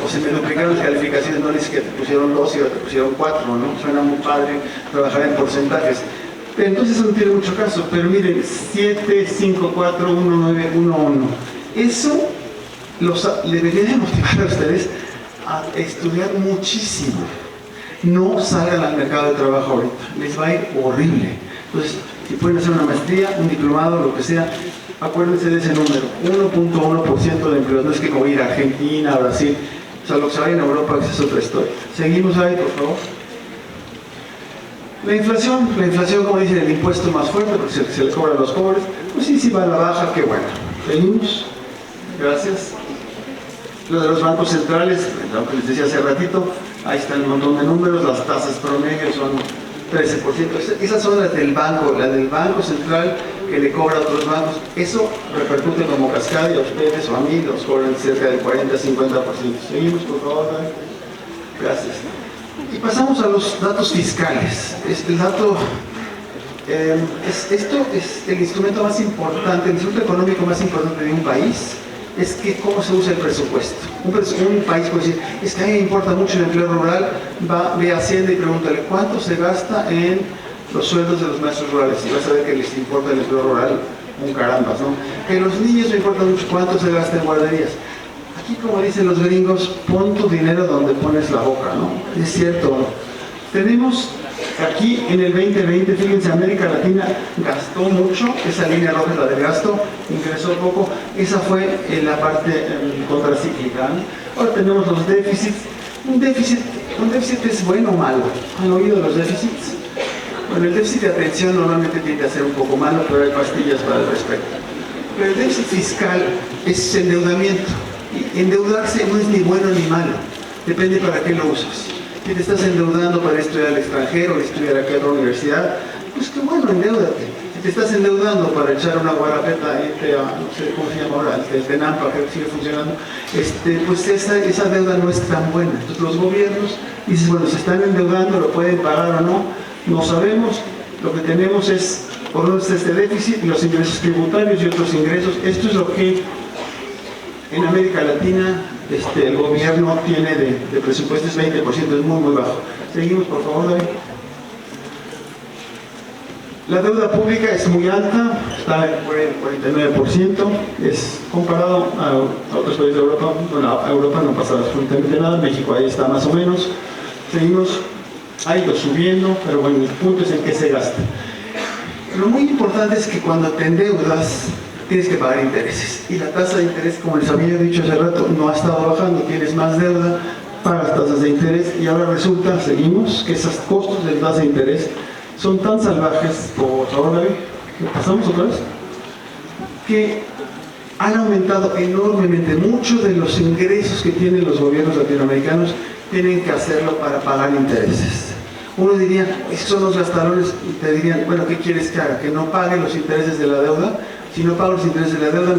O se me duplicaron las calificaciones, no dices que te pusieron 2 y te pusieron 4, ¿no? Suena muy padre trabajar en porcentajes. Pero entonces eso no tiene mucho caso. Pero miren, 7, 5, 4, 1, 9, 1, 1. Eso le debería de motivar a ustedes a estudiar muchísimo. No salgan al mercado de trabajo ahorita, les va a ir horrible. Entonces, si pueden hacer una maestría, un diplomado, lo que sea, acuérdense de ese número, 1.1% de empleos. No es que como ir a Argentina, a Brasil, o sea, lo que se va en Europa, esa es otra historia. Seguimos ahí, por favor. La inflación, como dicen, el impuesto más fuerte, porque se le cobra a los pobres, pues sí va a la baja, qué bueno. Seguimos. Gracias. Lo de los bancos centrales, lo que les decía hace ratito, ahí están un montón de números, las tasas promedio son 13%. Esas son las del banco, la del Banco Central que le cobra a otros bancos. Eso repercute como cascada y a ustedes o a mí los cobran cerca del 40-50%. Seguimos, por favor. Gracias. Y pasamos a los datos fiscales. El dato, esto es el instrumento más importante, el instrumento económico más importante de un país. Es que cómo se usa el presupuesto. Un país puede decir, es que a mí me importa mucho el empleo rural, ve a Hacienda y pregúntale cuánto se gasta en los sueldos de los maestros rurales, y vas a ver que les importa el empleo rural un carambas, ¿no? Que los niños me importa mucho cuánto se gasta en guarderías. Aquí, como dicen los gringos, pon tu dinero donde pones la boca, ¿no? Es cierto, ¿no? Tenemos aquí en el 2020, fíjense, América Latina gastó mucho, esa línea roja es la del gasto, ingresó poco, esa fue en la parte contracíclica, ¿no? Ahora tenemos los déficits. Un déficit es bueno o malo. ¿Han oído los déficits? Bueno, el déficit de atención normalmente tiende a ser un poco malo, pero hay pastillas para el respecto. Pero el déficit fiscal es endeudamiento. Y endeudarse no es ni bueno ni malo, depende para qué lo usas. Si te estás endeudando para estudiar al extranjero, estudiar aquí a la universidad, pues qué bueno, endeúdate. Si te estás endeudando para echar una guarapeta, no sé cómo se llama ahora, el Tenampa, creo que sigue funcionando, pues esa deuda no es tan buena. Entonces los gobiernos, dices, bueno, se están endeudando, lo pueden pagar o no, no sabemos. Lo que tenemos es, por un lado está este déficit, los ingresos tributarios y otros ingresos. Esto es lo que en América Latina el gobierno tiene de presupuesto, es 20%, es muy, muy bajo. Seguimos, por favor, David. La deuda pública es muy alta, está por el 49%, es comparado a otros países de Europa. Bueno, a Europa no pasa absolutamente nada, México ahí está más o menos. Seguimos, ha ido subiendo, pero bueno, el punto es en qué se gasta. Lo muy importante es que cuando te endeudas, tienes que pagar intereses. Y la tasa de interés, como les había dicho hace rato, no ha estado bajando. Tienes más deuda, pagas tasas de interés y ahora resulta, seguimos, que esos costos de tasa de interés son tan salvajes, por favor, David, pasamos otra vez, que han aumentado enormemente. Muchos de los ingresos que tienen los gobiernos latinoamericanos tienen que hacerlo para pagar intereses. Uno diría, esos son los gastadores, y te dirían, bueno, ¿qué quieres que haga? ¿Que no pague los intereses de la deuda? Si no pago los intereses de la deuda,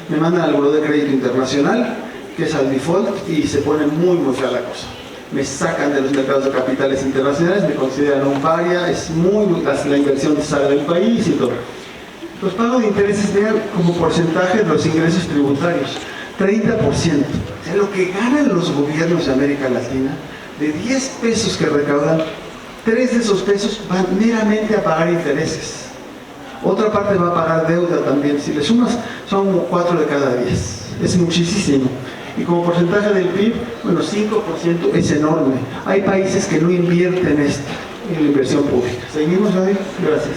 me mandan al Buró de Crédito Internacional que es al default, y se pone muy fea la cosa. Me sacan de los mercados de capitales internacionales, me consideran un paria, es la inversión sale del país y todo. Los pagos de intereses vean como porcentaje de los ingresos tributarios, 30%. O sea, lo que ganan los gobiernos de América Latina, de 10 pesos que recaudan, 3 de esos pesos van meramente a pagar intereses. Otra parte va a pagar deuda también. Si le sumas, son 4 de cada 10. Es muchísimo. Y como porcentaje del PIB, bueno, 5% es enorme. Hay países que no invierten esto en la inversión pública. ¿Seguimos, David? Gracias.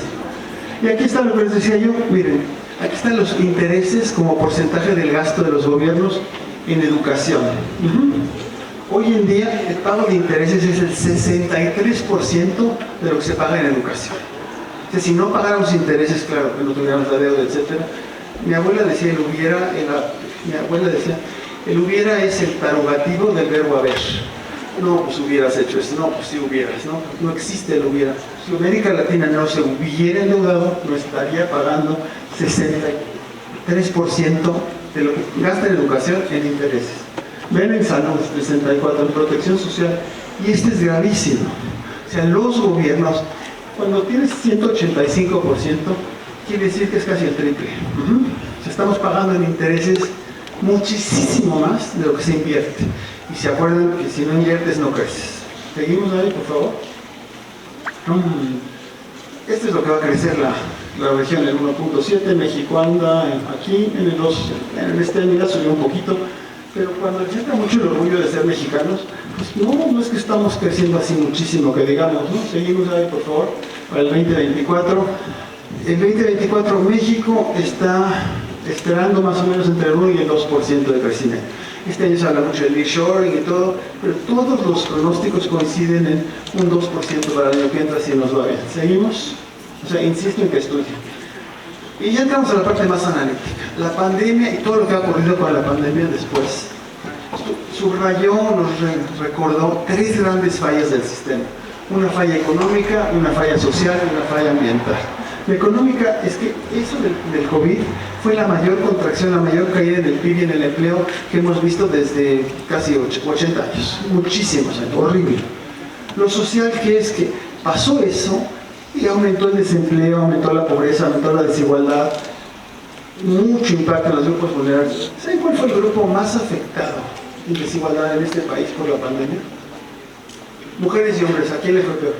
Y aquí está lo que les decía yo. Miren, aquí están los intereses como porcentaje del gasto de los gobiernos en educación. Hoy en día el pago de intereses es el 63% de lo que se paga en educación. O sea, si no pagáramos intereses, claro, que no tuviéramos la deuda, etc. Mi abuela decía, el hubiera es el tarogativo del verbo haber. No, pues hubieras hecho eso, no, pues sí hubieras, no existe el hubiera. Si América Latina no se hubiera endeudado, no estaría pagando 63% de lo que gasta en educación en intereses. Ven en salud, 64%, en protección social, y este es gravísimo. O sea, los gobiernos, cuando tienes 185%, quiere decir que es casi el triple. O sea, estamos pagando en intereses muchísimo más de lo que se invierte. Y se acuerdan que si no inviertes no creces. Seguimos ahí, por favor. Esto es lo que va a crecer la región, el 1.7. México anda aquí en el 2. En este año ya subió un poquito, pero cuando les entra mucho el orgullo de ser mexicanos, pues no es que estamos creciendo así muchísimo, que digamos, ¿no? Seguimos ahí, por favor, para el 2024. El 2024 México está esperando más o menos entre el 1 y el 2% de crecimiento. Este año se habla mucho del nearshoring y todo, pero todos los pronósticos coinciden en un 2% para el año que entra si nos va bien. ¿Seguimos? O sea, insisto en que estudien. Y ya entramos a la parte más analítica. La pandemia y todo lo que ha ocurrido con la pandemia después subrayó, nos recordó 3 grandes fallas del sistema. Una falla económica, una falla social y una falla ambiental. La económica es que eso del COVID fue la mayor contracción, la mayor caída en el PIB y en el empleo que hemos visto desde casi 80 años. Muchísimos años, horrible. Lo social que es que pasó eso y aumentó el desempleo, aumentó la pobreza, aumentó la desigualdad, mucho impacto en los grupos vulnerables. ¿Saben cuál fue el grupo más afectado en desigualdad en este país por la pandemia? Mujeres y hombres. ¿A quién les fue peor?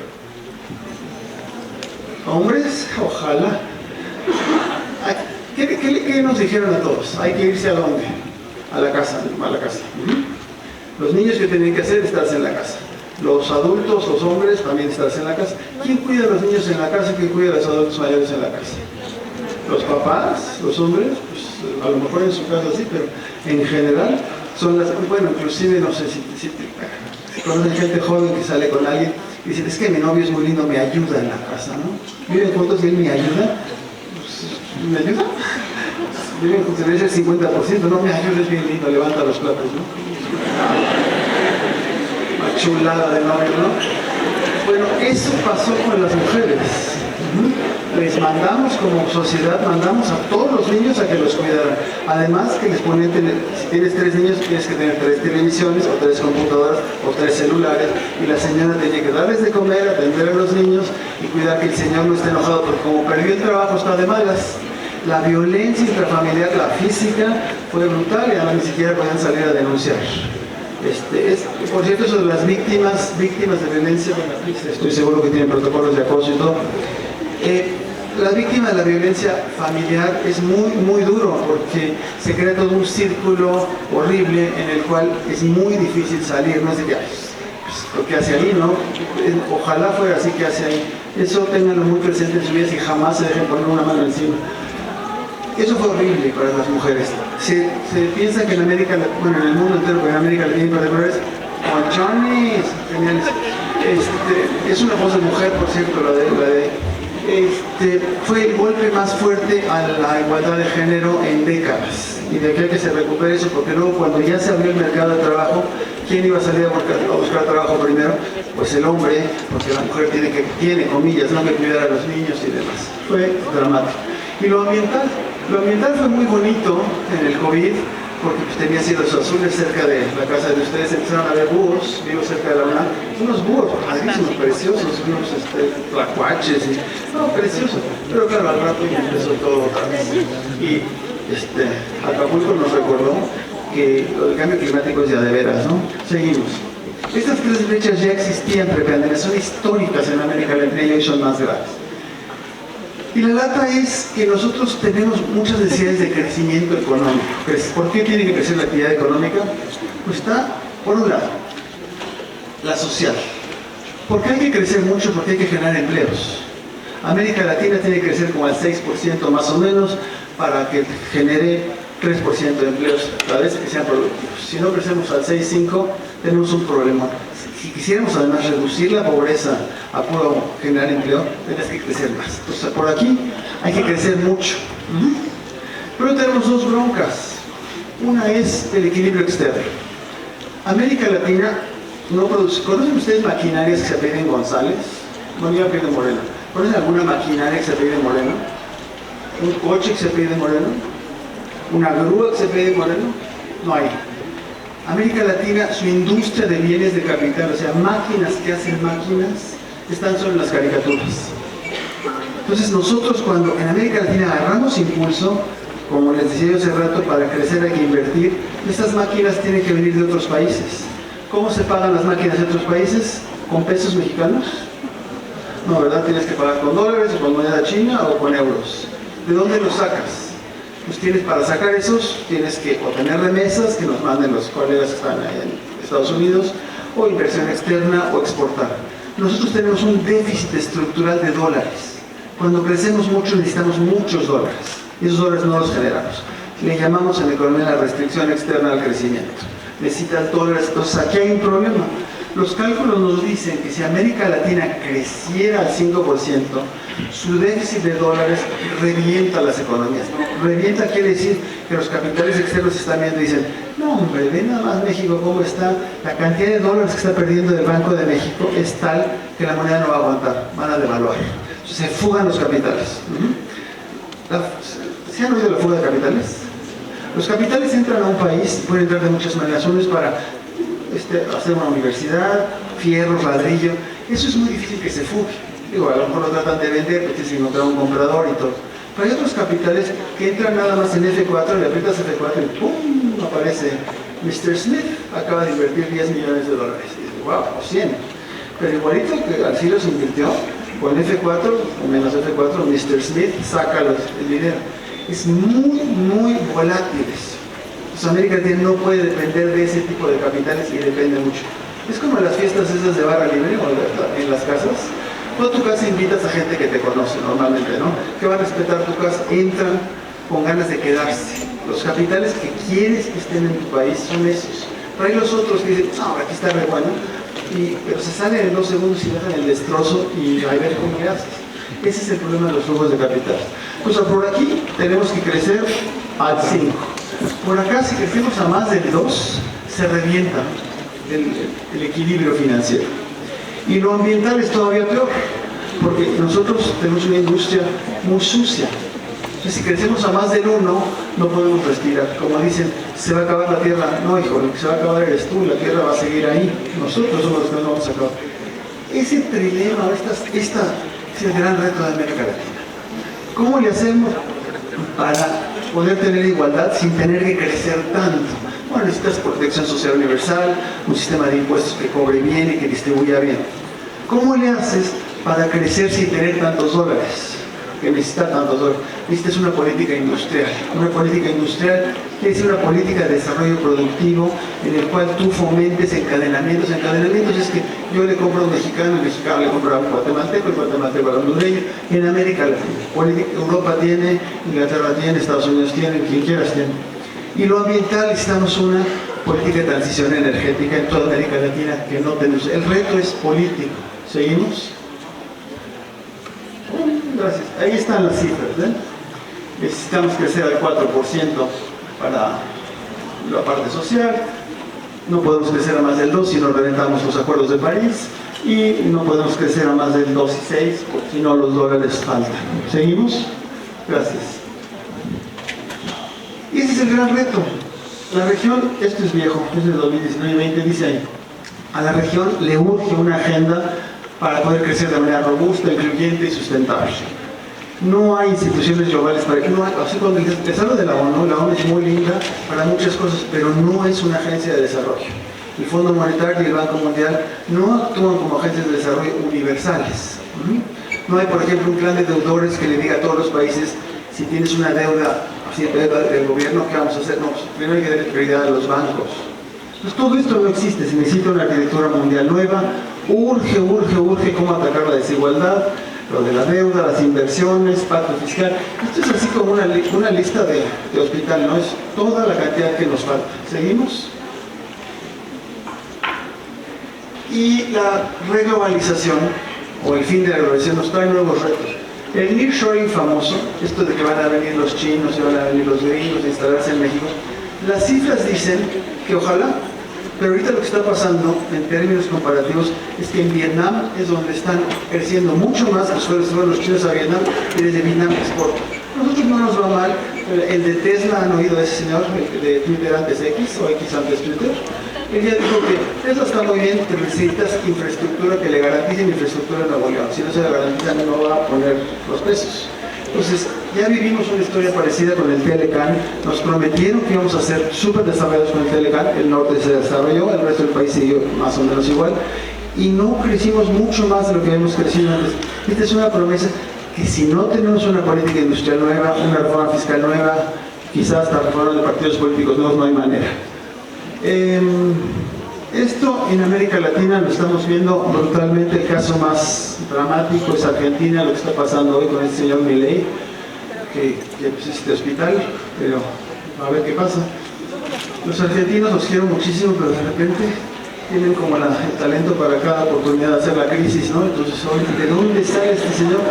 ¿Hombres? Ojalá. ¿Qué nos dijeron a todos? Hay que irse a dónde? A la casa. Los niños que tienen que hacer es estarse en la casa. Los adultos, los hombres, también estarse en la casa. ¿Quién cuida a los niños en la casa? ¿Quién cuida a los adultos mayores en la casa? Los papás, los hombres, pues a lo mejor en su caso sí, pero en general son las... Bueno, inclusive no sé si conocen gente joven que sale con alguien y dicen, es que mi novio es muy lindo, me ayuda en la casa, ¿no? ¿Viven juntos y él me ayuda? Pues, ¿me ayuda? Viven juntos, debe ser 50%, no, me ayuda, es bien lindo, levanta los platos, ¿no? Una chulada de novio, ¿no? Bueno, eso pasó con las mujeres. Les mandamos como sociedad, mandamos a todos los niños a que los cuidaran. Además que les ponen, si tienes 3 niños, tienes que tener 3 televisiones, o 3 computadoras, o 3 celulares, y la señora tenía que darles de comer, atender a los niños, y cuidar que el señor no esté enojado, porque como perdió el trabajo está de malas. La violencia intrafamiliar, la física, fue brutal, y ahora ni siquiera podían salir a denunciar. Por cierto, eso de las víctimas de violencia, estoy seguro que tienen protocolos de acoso y todo. La víctima de la violencia familiar es muy duro porque se crea todo un círculo horrible en el cual es muy difícil salir, no es de que, pues, lo que hace ahí, ¿no? Ojalá fuera así que hace ahí. Eso ténganlo muy presente en su vida y jamás se dejen poner una mano encima. Eso fue horrible para las mujeres. Se piensa que en América, bueno, en el mundo entero, pero en América Latina para mujeres, conchones, geniales. Es una voz de mujer, por cierto, la de fue el golpe más fuerte a la igualdad de género en décadas. Y de aquí a que se recupere eso, porque luego cuando ya se abrió el mercado de trabajo, ¿quién iba a salir a buscar trabajo primero? Pues el hombre, porque la mujer tiene comillas, no que cuidar a los niños y demás. Fue dramático. Y lo ambiental fue muy bonito en el COVID, porque pues, tenía cielos azules cerca de la casa de ustedes, empezaron a ver búhos, vivo cerca de la UNAM, unos búhos padrísimos, preciosos, unos tlacuaches, no, preciosos, pero claro, al rato ya empezó todo otra vez. Y Acapulco nos recordó que el cambio climático es ya de veras, ¿no? Seguimos. Estas tres brechas ya existían prepandemia, son históricas en América Latina y hoy son más graves. Y la lata es que nosotros tenemos muchas necesidades de crecimiento económico. ¿Por qué tiene que crecer la actividad económica? Pues está, por un lado, la social. ¿Por qué hay que crecer mucho? Porque hay que generar empleos. América Latina tiene que crecer como al 6% más o menos para que genere 3% de empleos, a veces que sean productivos. Si no crecemos al 6,5, tenemos un problema. Si quisiéramos además reducir la pobreza a puro generar empleo, tendrías que crecer más. Entonces, por aquí hay que crecer mucho. Pero tenemos dos broncas. Una es el equilibrio externo. América Latina no produce. ¿Conocen ustedes maquinarias que se apelliden González? No, yo apellido Moreno. ¿Conocen alguna maquinaria que se apellide Moreno? ¿Un coche que se apellide Moreno? ¿Una grúa que se apellide Moreno? No hay. América Latina, su industria de bienes de capital, o sea, máquinas que hacen máquinas, están solo en las caricaturas. Entonces nosotros cuando en América Latina agarramos impulso, como les decía yo hace rato, para crecer hay que invertir, estas máquinas tienen que venir de otros países. ¿Cómo se pagan las máquinas de otros países? ¿Con pesos mexicanos? No, ¿verdad? Tienes que pagar con dólares, o con moneda china, o con euros. ¿De dónde los sacas? Pues tienes, para sacar esos, tienes que o tener remesas que nos manden los colegas que están ahí en Estados Unidos, o inversión externa, o exportar. Nosotros tenemos un déficit estructural de dólares. Cuando crecemos mucho necesitamos muchos dólares, y esos dólares no los generamos. Le llamamos en la economía la restricción externa al crecimiento. Necesitas dólares, entonces aquí hay un problema. Los cálculos nos dicen que si América Latina creciera al 5%, su déficit de dólares revienta las economías. Revienta quiere decir que los capitales externos están viendo y dicen, no hombre, ven nada más México cómo está, la cantidad de dólares que está perdiendo el Banco de México es tal que la moneda no va a aguantar, van a devaluar. Se fugan los capitales. ¿Se han oído la fuga de capitales? Los capitales entran a un país, pueden entrar de muchas maneras. Uno es para hacer una universidad, fierro, ladrillo. Eso es muy difícil que se fugue. Digo, a lo mejor lo tratan de vender, porque tienes que encontrar un comprador y todo. Pero hay otros capitales que entran nada más en F4, le aprietas F4 y ¡pum! Aparece Mr. Smith, acaba de invertir 10 millones de dólares. Y dices, wow, o 100. Pero igualito que Alciro se invirtió, con F4 o menos F4, Mr. Smith saca el dinero. Es muy volátil eso. Pues América Latina no puede depender de ese tipo de capitales y depende mucho. Es como las fiestas esas de barra libre o en las casas. Tú a tu casa invitas a gente que te conoce normalmente, ¿no? Que va a respetar tu casa, entran con ganas de quedarse. Los capitales que quieres que estén en tu país son esos. Pero hay los otros que dicen, no, aquí está re bueno, pero se salen en 2 segundos y dejan el destrozo y a ver cómo le haces. Ese es el problema de los flujos de capital. Pues por aquí tenemos que crecer al 5. Por acá, si crecemos a más del 2, se revienta el equilibrio financiero. Y lo ambiental es todavía peor, porque nosotros tenemos una industria muy sucia. Entonces, si crecemos a más del 1, no podemos respirar. Como dicen, se va a acabar la tierra. No, hijo, lo que se va a acabar eres tú, la tierra va a seguir ahí. Nosotros somos los que nos vamos a acabar. Ese trilema, es el gran reto de América Latina. ¿Cómo le hacemos para poder tener igualdad sin tener que crecer tanto? Bueno, necesitas protección social universal, un sistema de impuestos que cobre bien y que distribuya bien. ¿Cómo le haces para crecer sin tener tantos dólares? Que necesita tantos dólares. Necesitas una política industrial. Una política industrial quiere decir una política de desarrollo productivo en el cual tú fomentes encadenamientos. Encadenamientos es que yo le compro a un mexicano, el mexicano le compra a un guatemalteco, el guatemalteco a un hondureño. En América Latina, Europa tiene, Inglaterra tiene, Estados Unidos tiene, quien quieras tiene. Y lo ambiental, necesitamos una política de transición energética en toda América Latina que no tenemos. El reto es político. ¿Seguimos? Gracias. Ahí están las cifras. Necesitamos crecer al 4% para la parte social. No podemos crecer a más del 2 si no reventamos los acuerdos de París. Y no podemos crecer a más del 2 y 6 porque si no los dólares faltan. ¿Seguimos? Gracias. Y ese es el gran reto. La región, esto es viejo, es de 2019-20, dice ahí, a la región le urge una agenda para poder crecer de manera robusta, incluyente y sustentable. No hay instituciones globales para que no hay, así cuando les hablo de la ONU es muy linda para muchas cosas, pero no es una agencia de desarrollo. El Fondo Monetario y el Banco Mundial no actúan como agencias de desarrollo universales. No hay, por ejemplo, un plan de deudores que le diga a todos los países, si tienes una deuda, así deuda del gobierno, ¿qué vamos a hacer? No, pues, primero hay que darle prioridad a los bancos. Pues todo esto no existe, se necesita una arquitectura mundial nueva, urge cómo atacar la desigualdad, lo de la deuda, las inversiones, pacto fiscal. Esto es así como una lista de hospital, ¿no? Es toda la cantidad que nos falta. ¿Seguimos? Y la reglobalización, o el fin de la globalización, nos trae nuevos retos. El nearshoring famoso, esto de que van a venir los chinos y van a venir los gringos a instalarse en México, las cifras dicen que ojalá, pero ahorita lo que está pasando en términos comparativos es que en Vietnam es donde están creciendo mucho más, que fueron los chinos a Vietnam, y desde Vietnam exportan. Nosotros no nos va mal. El de Tesla, ¿han oído a ese señor? El de Twitter antes X o X antes Twitter. Él ya dijo que Tesla está muy bien, pero necesitas infraestructura que le garanticen infraestructura en Nuevo León. Si no se la garantizan, no va a poner los precios. Entonces, ya vivimos una historia parecida con el Telecan. Nos prometieron que íbamos a ser súper desarrollados con el Telecan. El norte se desarrolló, el resto del país siguió más o menos igual. Y no crecimos mucho más de lo que habíamos crecido antes. Esta es una promesa que si no tenemos una política industrial nueva, una reforma fiscal nueva, quizás hasta reforma de partidos políticos nuevos, no hay manera. Esto en América Latina lo estamos viendo brutalmente. El caso más dramático es Argentina, lo que está pasando hoy con el señor Milei, que pues, es este hospital, pero a ver qué pasa. Los argentinos los quiero muchísimo, pero de repente tienen como el talento para cada oportunidad de hacer la crisis, ¿no? Entonces, hoy, ¿de dónde sale este señor?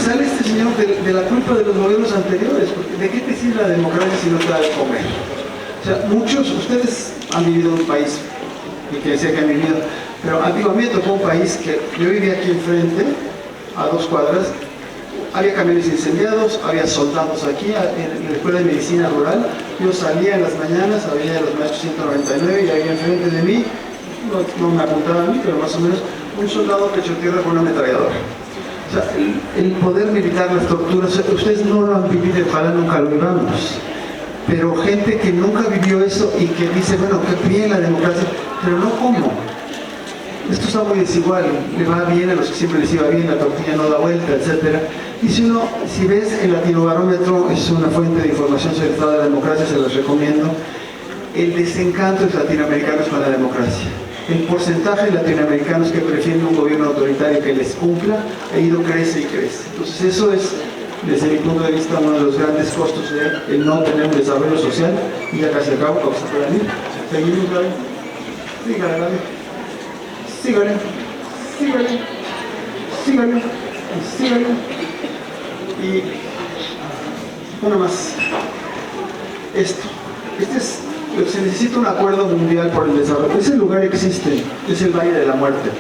Sale este señor de la culpa de los gobiernos anteriores, porque ¿de qué te sirve la democracia si no te da de comer? O sea, muchos, ustedes han vivido en un país, y que decía que han vivido, pero antiguamente tocó un país que yo vivía aquí enfrente, a 2 cuadras, había camiones incendiados, había soldados aquí, en la Escuela de Medicina Rural. Yo salía en las mañanas, había los maestros 199 y había enfrente de mí, no me apuntaba a mí, pero más o menos, un soldado que echó tierra con una ametralladora. O sea, el poder militar, las torturas, ustedes no lo han vivido, ojalá nunca lo vivamos. Pero gente que nunca vivió eso y que dice, bueno, que bien la democracia, pero no cómo. Esto está muy desigual, le va bien a los que siempre les iba bien, la tortilla no da vuelta, etc. Y si ves el Latinobarómetro, es una fuente de información sobre el estado de la democracia, se los recomiendo. El desencanto de los latinoamericanos con la democracia. El porcentaje de latinoamericanos que prefieren un gobierno autoritario que les cumpla, ha ido crece y crece. Entonces eso es, desde mi punto de vista, uno de los grandes costos de el no tener un desarrollo social. Y ya casi acabo, vamos a para mí. Seguimos, Gaby. Sígale, Gaby. Sígale. Sígale. Sígale. Sígale. Y una más. Se necesita un acuerdo mundial por el desarrollo. Ese lugar existe, es el Valle de la Muerte.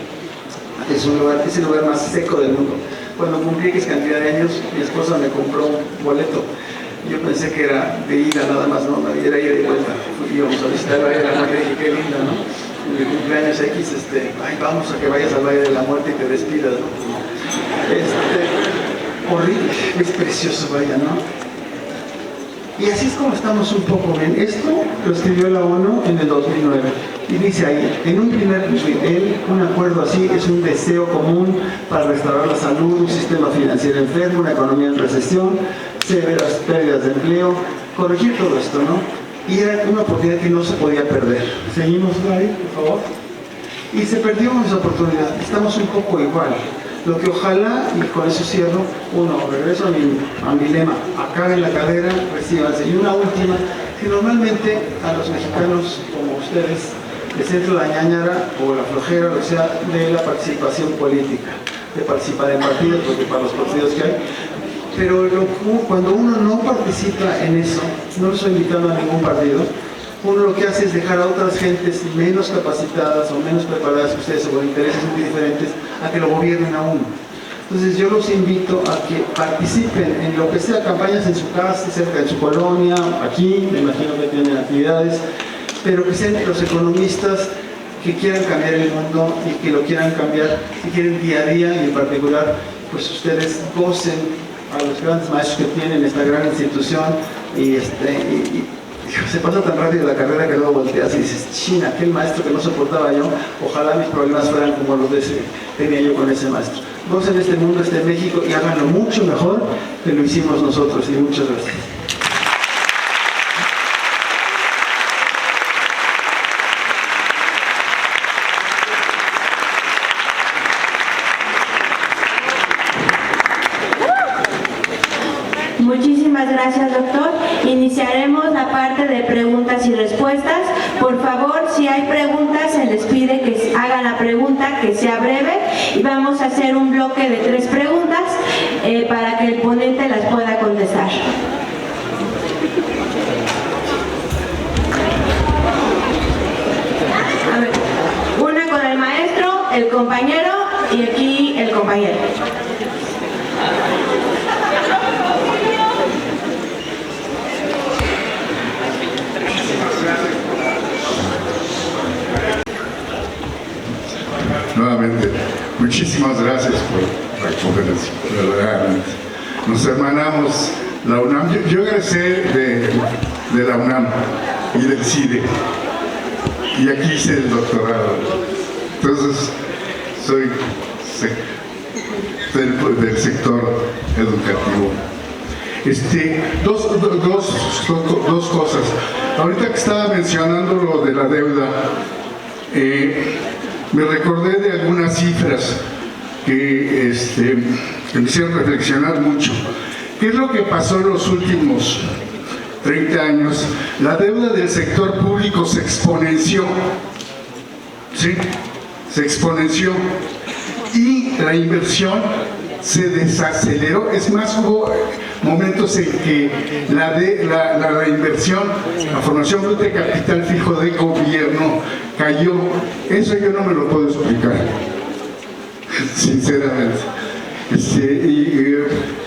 Es el lugar más seco del mundo. Cuando cumplí X cantidad de años, mi esposa me compró un boleto. Yo pensé que era de ida nada más, no, era ida y vuelta. Íbamos a visitar el Valle de la Muerte y dije, qué linda, ¿no? En mi cumpleaños X, ay, vamos a que vayas al Valle de la Muerte y te despidas, ¿no? Horrible, es precioso, vaya, ¿no? Y así es como estamos un poco bien. Esto lo escribió la ONU en el 2009 y dice ahí, en un primer nivel, un acuerdo así es un deseo común para restaurar la salud, un sistema financiero enfermo, una economía en recesión, severas pérdidas de empleo, corregir todo esto, ¿no? Y era una oportunidad que no se podía perder. Seguimos, Gaby, por favor. Y se perdió esa oportunidad. Estamos un poco igual. Lo que ojalá, y con eso cierro, regreso a mi lema, acá en la cadera, recíbanse. Y una última, que normalmente a los mexicanos como ustedes les entra la ñañara o la flojera, o sea, de la participación política, de participar en partidos, porque para los partidos que hay. Pero cuando uno no participa en eso, no lo estoy invitando a ningún partido, uno lo que hace es dejar a otras gentes menos capacitadas o menos preparadas que ustedes o con intereses muy diferentes a que lo gobiernen a uno. Entonces yo los invito a que participen en lo que sea, campañas en su casa, cerca de su colonia, aquí, me imagino que tienen actividades, pero que sean los economistas que quieran cambiar el mundo y que lo quieran cambiar, si quieren día a día, y en particular, pues ustedes gocen a los grandes maestros que tienen esta gran institución, y se pasa tan rápido la carrera que luego volteas y dices, China, aquel maestro que no soportaba yo, ojalá mis problemas fueran como los de tenía yo con ese maestro. Gocen este mundo, este México, y háganlo mucho mejor que lo hicimos nosotros, y muchas gracias. Muchísimas gracias, doctor. Iniciaremos la parte de preguntas y respuestas. Por favor, si hay preguntas, se les pide que hagan la pregunta, que sea breve, y vamos a hacer un bloque de 3 preguntas para que el ponente las pueda contestar. A ver, una con el maestro, el compañero y aquí el compañero. Nuevamente, muchísimas gracias por la conferencia, verdaderamente. Nos hermanamos la UNAM. Yo egresé de la UNAM y del CIDE, y aquí hice el doctorado. Entonces, soy del sector educativo. Dos cosas. Ahorita que estaba mencionando lo de la deuda, me recordé de algunas cifras que me hicieron reflexionar mucho. ¿Qué es lo que pasó en los últimos 30 años? La deuda del sector público se exponenció, ¿sí? Se exponenció, y la inversión se desaceleró. Es más, hubo momentos en que la inversión, la formación bruta de capital fijo de gobierno cayó. Eso yo no me lo puedo explicar, sinceramente.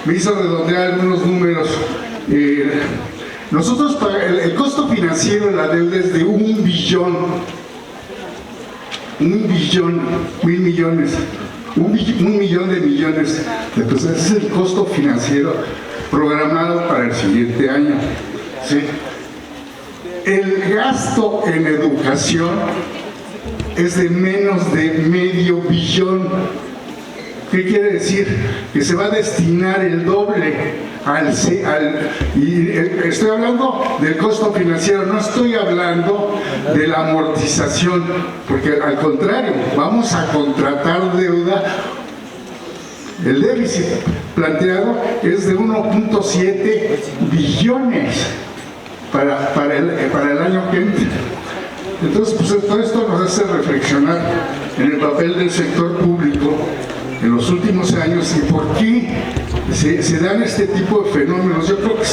Me hizo redondear algunos números. Nosotros, el costo financiero de la deuda es de 1 billón, 1.000 millones, 1 millón de millones de pesos. Ese es el costo financiero programado para el siguiente año, ¿sí? El gasto en educación es de menos de medio billón. ¿Qué quiere decir? Que se va a destinar el doble y estoy hablando del costo financiero, no estoy hablando de la amortización, porque al contrario, vamos a contratar deuda. El déficit planteado es de 1.7 billones para el año que entra. Entonces, pues, todo esto nos hace reflexionar en el papel del sector público en los últimos años y por qué se dan este tipo de fenómenos. Yo creo que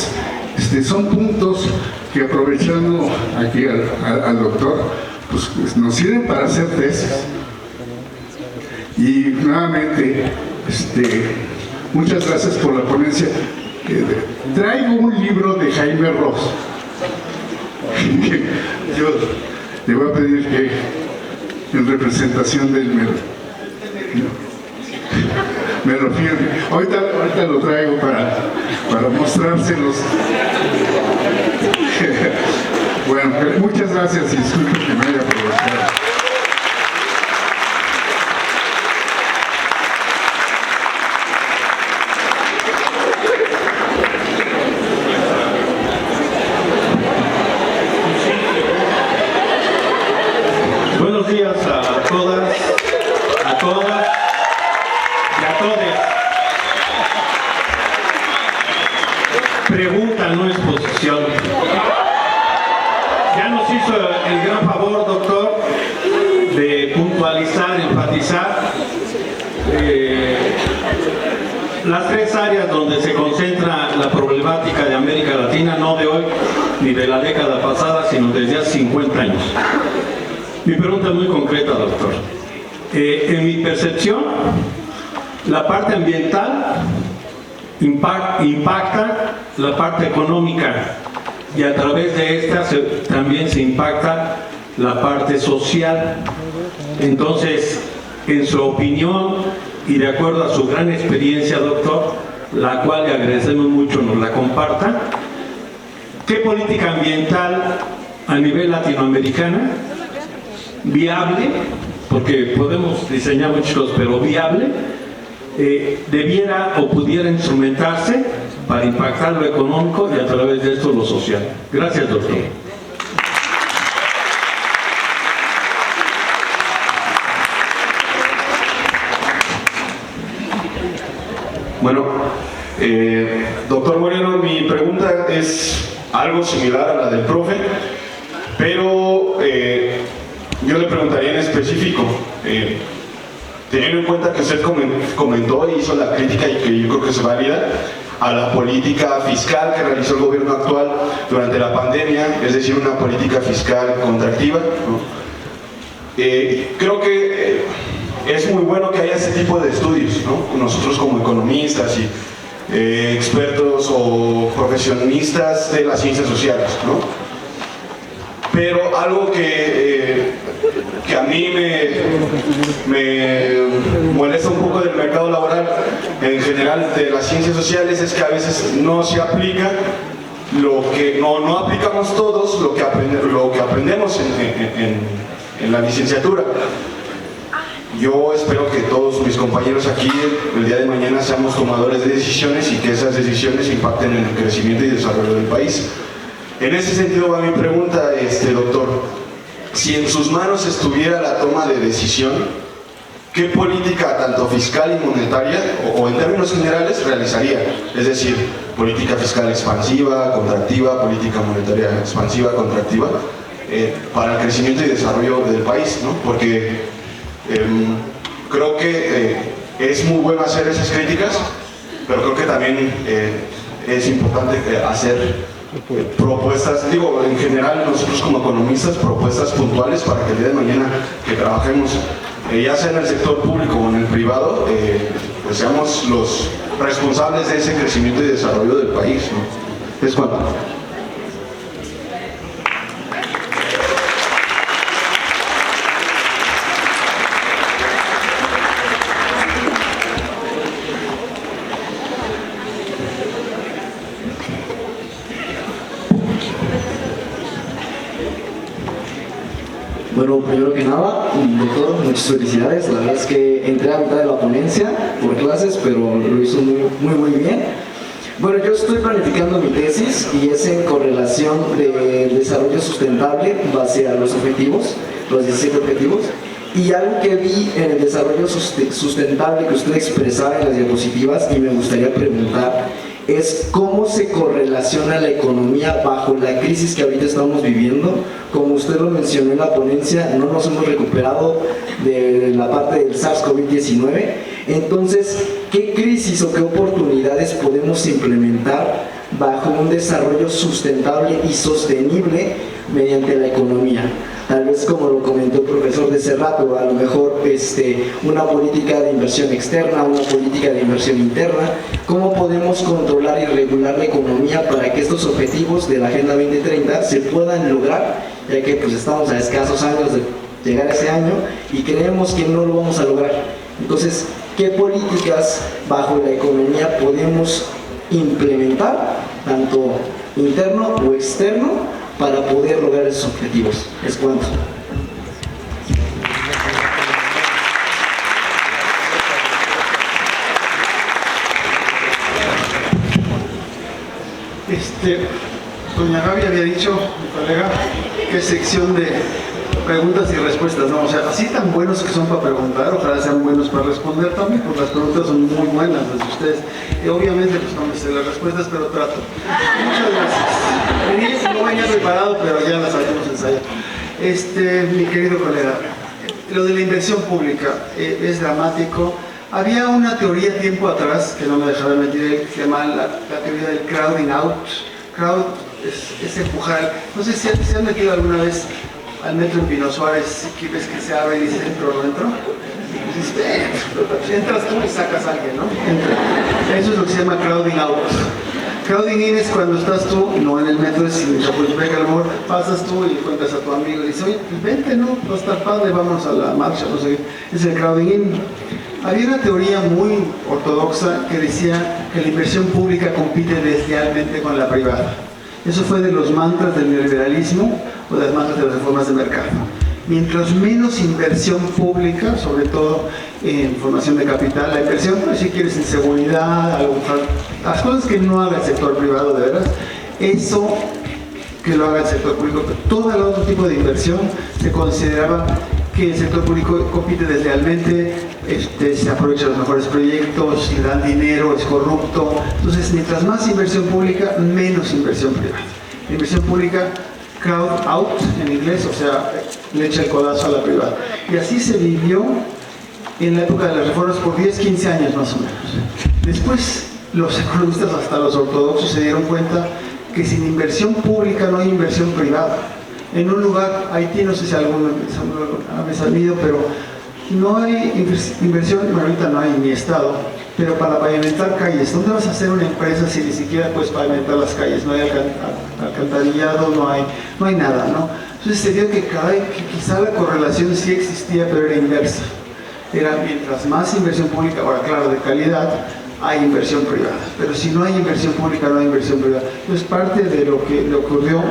son puntos que, aprovechando aquí al doctor, pues nos sirven para hacer tesis. Y nuevamente, muchas gracias por la ponencia. Traigo un libro de Jaime Ross. Yo le voy a pedir que, en representación del me lo firme. Ahorita lo traigo para mostrárselos. Bueno, muchas gracias y disculpen que me haya provocado. Buenos días a todas, a todas y a todos. Pregunta, no exposición. Ya nos hizo el gran favor, doctor, de puntualizar, enfatizar las 3 áreas donde se concentra la problemática de América Latina, no de hoy ni de la década pasada, sino desde hace 50 años. Mi pregunta es muy concreta, doctor. En mi percepción, La parte ambiental impacta la parte económica y a través de esta también se impacta la parte social. Entonces, en su opinión y de acuerdo a su gran experiencia, doctor, la cual le agradecemos mucho nos la comparta, ¿qué política ambiental a nivel latinoamericana viable, porque podemos diseñar muchas cosas, pero viable, debiera o pudiera instrumentarse para impactar lo económico y a través de esto lo social? Gracias, doctor. Bueno, doctor Moreno, mi pregunta es algo similar a la del profe, pero yo le preguntaría en específico, teniendo en cuenta que usted comentó y hizo la crítica y que yo creo que es válida a la política fiscal que realizó el gobierno actual durante la pandemia, es decir, una política fiscal contractiva, ¿no? Creo que es muy bueno que haya este tipo de estudios, ¿no? Nosotros como economistas y expertos o profesionistas de las ciencias sociales, ¿no? Pero algo que a mí me molesta un poco del mercado laboral en general de las ciencias sociales es que a veces no se aplica lo que no aplicamos todos lo que aprendemos en la licenciatura. Yo espero que todos mis compañeros aquí el día de mañana seamos tomadores de decisiones y que esas decisiones impacten en el crecimiento y desarrollo del país. En ese sentido va mi pregunta, doctor. Si en sus manos estuviera la toma de decisión, ¿qué política, tanto fiscal y monetaria, o en términos generales, realizaría? Es decir, política fiscal expansiva, contractiva, política monetaria expansiva, contractiva, para el crecimiento y desarrollo del país, ¿no? Porque creo que es muy bueno hacer esas críticas, pero creo que también es importante hacer propuestas, digo, en general nosotros como economistas, propuestas puntuales para que el día de mañana que trabajemos, ya sea en el sector público o en el privado, pues seamos los responsables de ese crecimiento y desarrollo del país, ¿no? Es cuanto. Bueno, primero que nada, doctor, muchas felicidades. La verdad es que entré a mitad de la ponencia por clases, pero lo hizo muy bien. Bueno, yo estoy planificando mi tesis y es en correlación del desarrollo sustentable base a los objetivos, los 17 objetivos. Y algo que vi en el desarrollo sustentable que usted expresaba en las diapositivas y me gustaría preguntar es cómo se correlaciona la economía bajo la crisis que ahorita estamos viviendo. Como usted lo mencionó en la ponencia, no nos hemos recuperado de la parte del SARS-CoV-19. Entonces, ¿qué crisis o qué oportunidades podemos implementar bajo un desarrollo sustentable y sostenible mediante la economía? Tal vez como lo comentó el profesor de hace rato, a lo mejor una política de inversión externa, una política de inversión interna. ¿Cómo podemos controlar y regular la economía para que estos objetivos de la Agenda 2030 se puedan lograr? Ya que pues estamos a escasos años de llegar a ese año y creemos que no lo vamos a lograr. Entonces, ¿qué políticas bajo la economía podemos implementar, tanto interno o externo, para poder lograr esos objetivos? Es cuanto. Doña Gaby había dicho, mi colega, qué sección de preguntas y respuestas, ¿no? O sea, así tan buenos que son para preguntar, ojalá sean buenos para responder también, porque las preguntas son muy buenas las de ustedes. Y obviamente, pues no me sé las respuestas, pero trato. Muchas gracias. No venía preparado, pero ya las habíamos ensayado. Mi querido colega, lo de la inversión pública es dramático. Había una teoría tiempo atrás, que no me dejará mentir, que se llama la teoría del crowding out. Crowd es empujar. No sé si se han metido alguna vez al metro en Pino Suárez, que ves que se abre y dice entro o no entro. Entras tú y sacas a alguien, ¿no? Eso es lo que se llama crowding out. Crowding in es cuando estás tú, no en el metro, sino en Chapultepec, a lo mejor pasas tú y cuentas a tu amigo y dices, oye, pues vente, ¿no? Va a estar padre, vamos a la marcha, no sé qué. Es el crowding in. Había una teoría muy ortodoxa que decía que la inversión pública compite deslealmente con la privada. Eso fue de los mantras del neoliberalismo o de las mantras de las reformas de mercado. Mientras menos inversión pública, sobre todo en formación de capital, la inversión, pues, si quieres en seguridad, las cosas que no haga el sector privado de veras, eso que lo haga el sector público. Todo el otro tipo de inversión se consideraba que el sector público compite deslealmente, se aprovecha los mejores proyectos, le dan dinero, es corrupto. Entonces, mientras más inversión pública, menos inversión privada. La inversión pública, crowd out en inglés, o sea, le echa el codazo a la privada. Y así se vivió en la época de las reformas por 10, 15 años más o menos. Después, los economistas, hasta los ortodoxos, se dieron cuenta que sin inversión pública no hay inversión privada. En un lugar, Haití, no sé si alguno ha salido, pero no hay inversión, bueno, ahorita no hay ni Estado, pero para pavimentar calles. ¿Dónde vas a hacer una empresa si ni siquiera puedes pavimentar las calles? No hay alcantarillado, no hay nada, ¿no? Entonces se dio que quizá la correlación sí existía, pero era inversa. Era mientras más inversión pública, ahora claro, de calidad, hay inversión privada. Pero si no hay inversión pública, no hay inversión privada. Entonces parte de lo que le ocurrió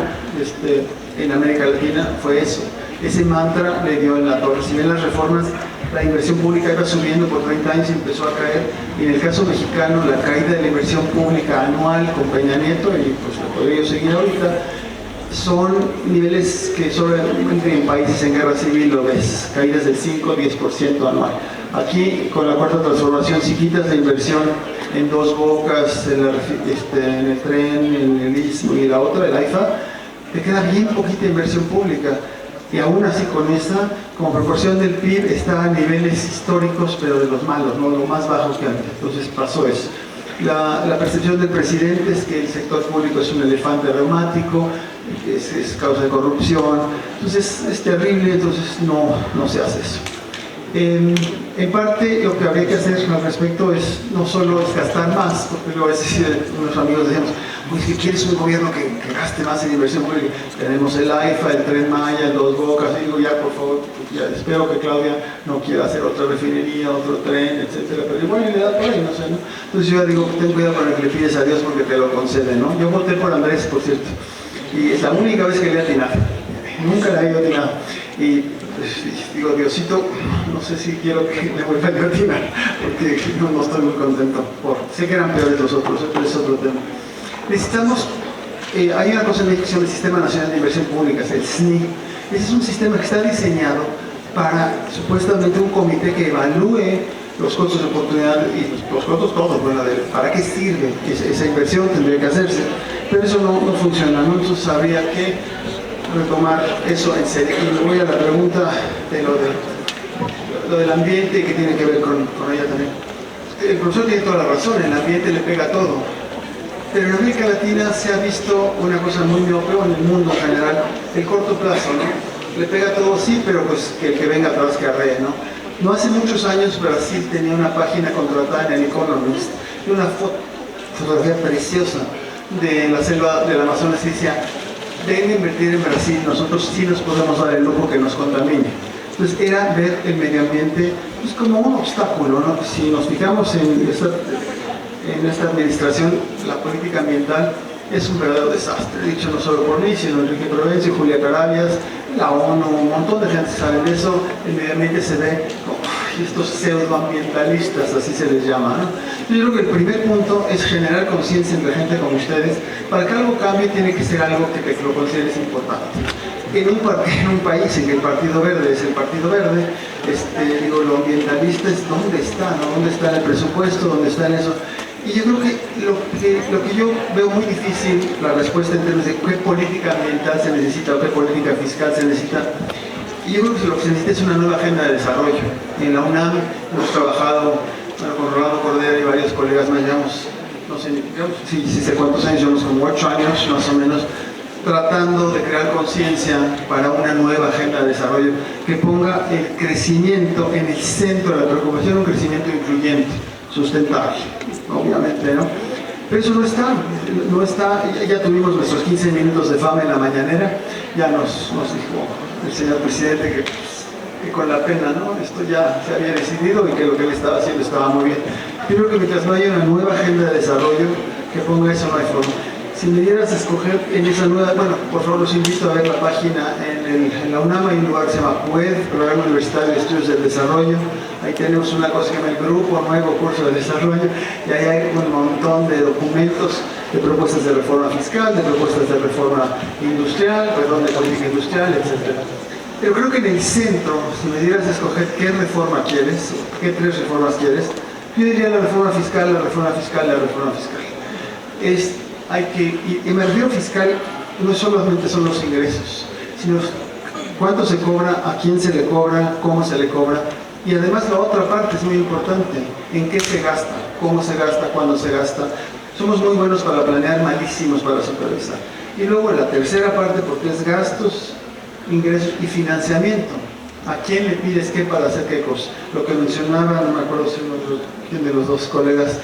en América Latina fue eso. Ese mantra le dio en la torre. Si ven las reformas, la inversión pública iba subiendo por 30 años y empezó a caer. Y en el caso mexicano, la caída de la inversión pública anual con Peña Nieto, y pues lo podría yo seguir ahorita, son niveles que solamente en países en guerra civil lo ves, caídas del 5-10% anual. Aquí, con la cuarta transformación, si quitas la inversión en Dos Bocas, en el tren, en el Istmo y la otra, el AIFA, te queda bien poquita inversión pública. Y aún así con esta, como proporción del PIB, está a niveles históricos, pero de los malos, ¿no? Lo más bajos que antes. Entonces pasó eso. La percepción del presidente es que el sector público es un elefante reumático, es causa de corrupción, entonces es terrible, entonces no se hace eso. En parte lo que habría que hacer al respecto es no solo es gastar más, porque luego a veces unos amigos decíamos, pues que quieres un gobierno que gaste más en inversión pública. Tenemos el AIFA, el Tren Maya, el Dos Bocas, y digo ya por favor, ya espero que Claudia no quiera hacer otra refinería, otro tren, etcétera, pero igual le da por ahí, no sé, ¿no? Entonces yo ya digo, ten cuidado con lo que le pides a Dios porque te lo concede, ¿no? Yo voté por Andrés, por cierto, y es la única vez que le he atinado, nunca le he atinado, y pues, digo, Diosito, no sé si quiero que le vuelva a atinar, porque no estoy muy contento, sé que eran peores los otros, pero es otro tema. Necesitamos, hay una cosa en México que se llama el Sistema Nacional de Inversión Pública, el SNI. Ese es un sistema que está diseñado para, supuestamente, un comité que evalúe los costos de oportunidad y los costos todos, bueno, para qué sirve esa inversión, tendría que hacerse, pero eso no funciona, ¿no? Entonces habría que retomar eso en serio. Y me voy a la pregunta de lo del ambiente que tiene que ver con ella también. El profesor tiene toda la razón, el ambiente le pega a todo. Pero en América Latina se ha visto una cosa muy miope, en el mundo en general, el corto plazo, ¿no? Le pega a todo, sí, pero pues que el que venga atrás que arree, ¿no? No hace muchos años Brasil tenía una página contratada en el Economist, de una fotografía preciosa de la selva del Amazonas y decía, deben invertir en Brasil, nosotros sí nos podemos dar el lujo que nos contamine. Entonces era ver el medio ambiente pues, como un obstáculo, ¿no? Si nos fijamos en esta administración, la política ambiental es un verdadero desastre, dicho no solo por mí, sino Enrique Provencio, Julia Carabias, la ONU, un montón de gente sabe de eso. El medio ambiente se ve como estos pseudoambientalistas, así se les llama, ¿no? Yo creo que el primer punto es generar conciencia entre gente como ustedes. Para que algo cambie tiene que ser algo que lo consideres importante. En un país en que el Partido Verde es el Partido Verde, digo, lo ambientalista es dónde está, ¿no? ¿Dónde está en el presupuesto? ¿Dónde está en eso? Y yo creo que lo que yo veo muy difícil, la respuesta en términos de qué política ambiental se necesita o qué política fiscal se necesita, y yo creo que lo que se necesita es una nueva agenda de desarrollo. En la UNAM hemos trabajado con Rolando Cordera y varios colegas más, llevamos, no sé, sí sé cuántos años, llevamos como 8 años más o menos, tratando de crear conciencia para una nueva agenda de desarrollo que ponga el crecimiento en el centro de la preocupación, un crecimiento incluyente, sustentable, obviamente, ¿no? Pero eso no está, ya tuvimos nuestros 15 minutos de fama en la mañanera, ya nos dijo el señor presidente que con la pena, ¿no? Esto ya se había decidido y que lo que él estaba haciendo estaba muy bien. Yo creo que mientras no haya una nueva agenda de desarrollo que ponga eso, no hay forma. Si me dieras a escoger en esa nueva, bueno, por favor los invito a ver la página en la UNAM, hay un lugar que se llama PUED, Programa Universitario de Estudios del Desarrollo. Ahí tenemos una cosa que se llama el Grupo Nuevo Curso de Desarrollo, y ahí hay un montón de documentos, de propuestas de reforma fiscal, de propuestas de reforma industrial, perdón, de política industrial, etc. Pero creo que en el centro, si me dieras a escoger qué reforma quieres, qué tres reformas quieres, yo diría la reforma fiscal, la reforma fiscal, la reforma fiscal. Y me refiero fiscal, no solamente son los ingresos, sino cuánto se cobra, a quién se le cobra, cómo se le cobra, y además la otra parte es muy importante, en qué se gasta, cómo se gasta, cuándo se gasta. Somos muy buenos para planear, malísimos para supervisar. Y luego la tercera parte, porque es gastos, ingresos y financiamiento. ¿A quién le pides qué para hacer qué cosa? Lo que mencionaba, no me acuerdo si quién de los dos colegas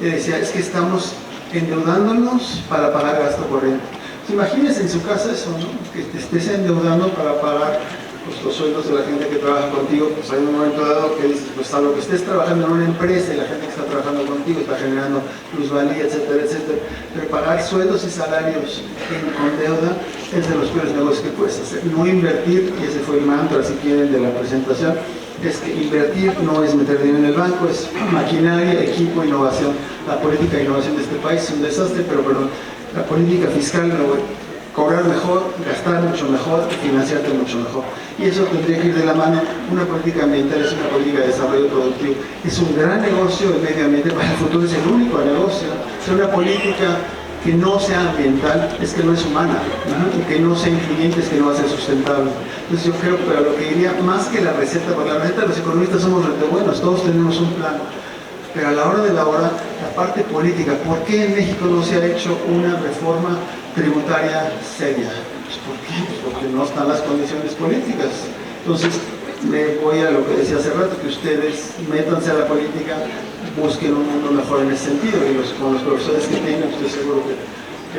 decía, es que estamos endeudándonos para pagar gasto corriente. Pues imagínense en su casa eso, ¿no? Que te estés endeudando para pagar pues, los sueldos de la gente que trabaja contigo. Pues hay un momento dado que dices, pues a lo que estés trabajando en una empresa y la gente que está trabajando contigo está generando plusvalía, etcétera, etcétera. Pero pagar sueldos y salarios con deuda es de los peores negocios que puedes hacer. No invertir, y ese fue el mantra, si quieren, de la presentación, es que invertir no es meter dinero en el banco, es maquinaria, equipo, innovación. La política de innovación de este país es un desastre, pero perdón, la política fiscal, cobrar mejor, gastar mucho mejor, financiarte mucho mejor. Y eso tendría que ir de la mano. Una política ambiental es una política de desarrollo productivo. Es un gran negocio, el medio ambiente para el futuro es el único negocio. Es una política que no sea ambiental es que no es humana, ¿no? Y que no sea incluyente es que no va a ser sustentable. Entonces yo creo, pero lo que diría, más que la receta, porque la receta los economistas somos buenos, todos tenemos un plan, pero a la hora de la hora, la parte política, ¿por qué en México no se ha hecho una reforma tributaria seria? Pues ¿por qué? Pues porque no están las condiciones políticas. Entonces me voy a lo que decía hace rato, que ustedes métanse a la política, busquen un mundo mejor en ese sentido, y con los profesores que tienen, estoy seguro que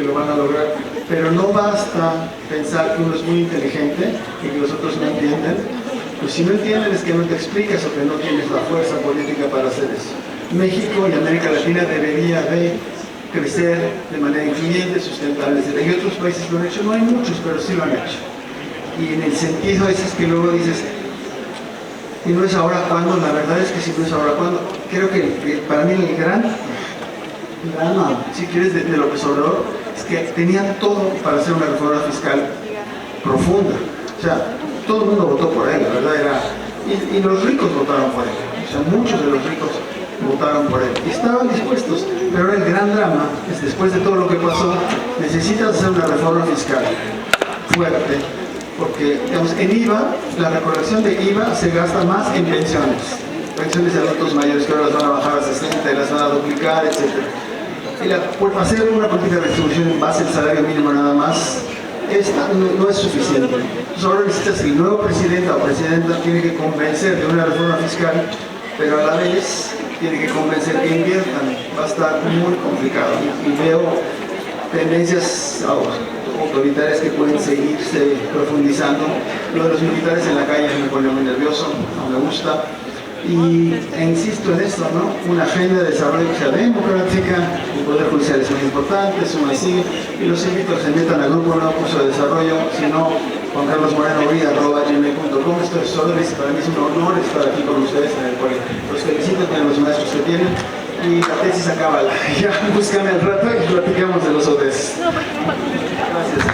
lo van a lograr. Pero no basta pensar que uno es muy inteligente y que los otros no entienden. Pues si no entienden es que no te explicas o que no tienes la fuerza política para hacer eso. México y América Latina debería de crecer de manera incluyente, sustentable, etc. Y otros países lo han hecho, no hay muchos, pero sí lo han hecho. Y en el sentido ese es que luego dices, y no es ahora cuando, la verdad es que si no es ahora cuando, creo que para mí el gran si quieres, de López Obrador, es que tenía todo para hacer una reforma fiscal profunda. O sea, todo el mundo votó por él, la verdad era, y los ricos votaron por él, o sea, muchos de los ricos votaron por él, y estaban dispuestos, pero ahora el gran drama es, después de todo lo que pasó, necesitas hacer una reforma fiscal fuerte, porque, digamos, en IVA, la recolección de IVA se gasta más en pensiones de adultos mayores, que ahora las van a bajar a 60, las van a duplicar, etc. Y por hacer una política de distribución en base al salario mínimo nada más, esta no es suficiente. Entonces ahora necesitas que el nuevo presidente o presidenta tiene que convencer de una reforma fiscal, pero a la vez tiene que convencer que inviertan. Va a estar muy complicado. Y veo tendencias autoritarias que pueden seguirse profundizando. Lo de los militares en la calle me pone muy nervioso, no me gusta. E insisto en esto, ¿no? Una agenda de desarrollo que sea democrática, el Poder Judicial es muy importante, suma y sigue, y los invito a que se metan al Grupo Nuevo Curso de Desarrollo, si no, juancarlosmoreno@gmail.com. Esto es solo, para mí es un honor estar aquí con ustedes en el colegio. Los felicito con los maestros que tienen, y la tesis acaba, ya búscame al rato y platicamos de los ODS. Gracias.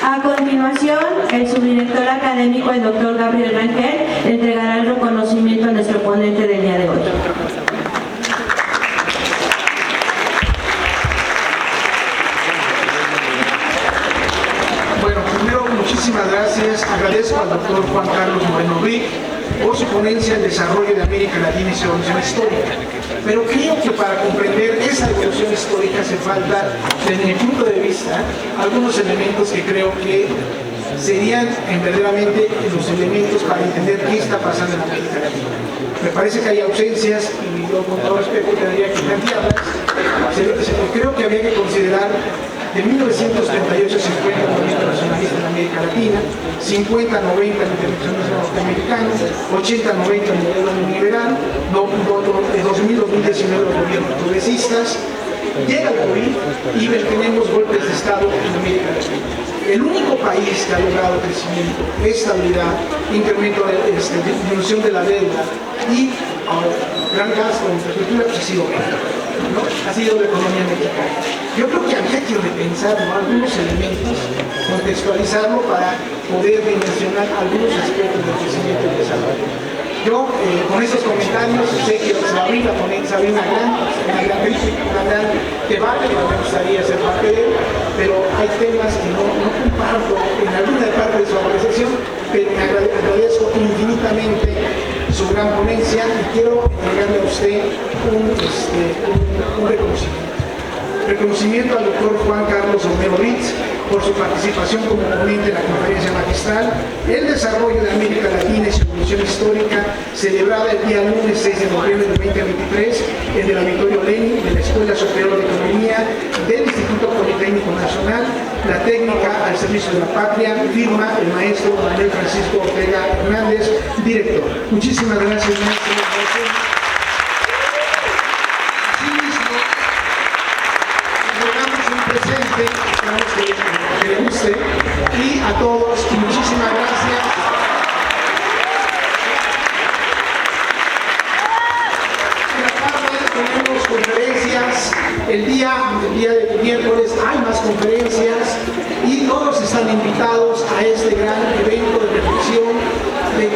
A continuación, el subdirector académico, el doctor Gabriel Rangel, entregará el reconocimiento a nuestro ponente del día de hoy. Bueno, primero, muchísimas gracias. Agradezco al doctor Juan Carlos Moreno Bric por su ponencia El desarrollo de América Latina y su evolución histórica. Pero creo que para comprender esa evolución histórica hace falta, desde mi punto de vista, algunos elementos que creo que serían verdaderamente los elementos para entender qué está pasando en América Latina. Me parece que hay ausencias, y yo con todo respeto tendría que plantearlas. Creo que habría que considerar de 1938 a 50 el movimiento nacionalista en América Latina, 50-90 el intervencionismo norteamericano, 80-90 el modelo neoliberal, 2000-2019 los gobiernos progresistas. Llega el COVID y tenemos golpes de Estado en América Latina. El único país que ha logrado crecimiento, estabilidad, incremento de disminución de la deuda y gran gasto en infraestructura ha sido México, ¿no? Ha sido la economía mexicana. Yo creo que habría que repensar, ¿no?, algunos elementos, contextualizarlo para poder dimensionar algunos aspectos del crecimiento y del desarrollo. Yo, con estos comentarios, sé que se va a abrir la ponencia, se va a abrir una gran debate, que me gustaría ser parte de él, pero hay temas que no comparto en alguna parte de su apreciación, pero me agradezco infinitamente su gran ponencia y quiero entregarle a usted un reconocimiento. Reconocimiento al doctor Juan Carlos Romero Britz por su participación como ponente en la conferencia magistral El desarrollo de América Latina y su evolución histórica, celebrada el día lunes 6 de noviembre de 2023 en el Auditorio Lenin de la Escuela Superior de Economía del Instituto Politécnico Nacional, la técnica al servicio de la patria, firma el maestro Manuel Francisco Ortega Hernández, director. Muchísimas gracias, maestro. Esperamos que le guste, y a todos muchísimas gracias. En la tarde tenemos conferencias, el día de miércoles hay más conferencias y todos están invitados a este gran evento de reflexión, de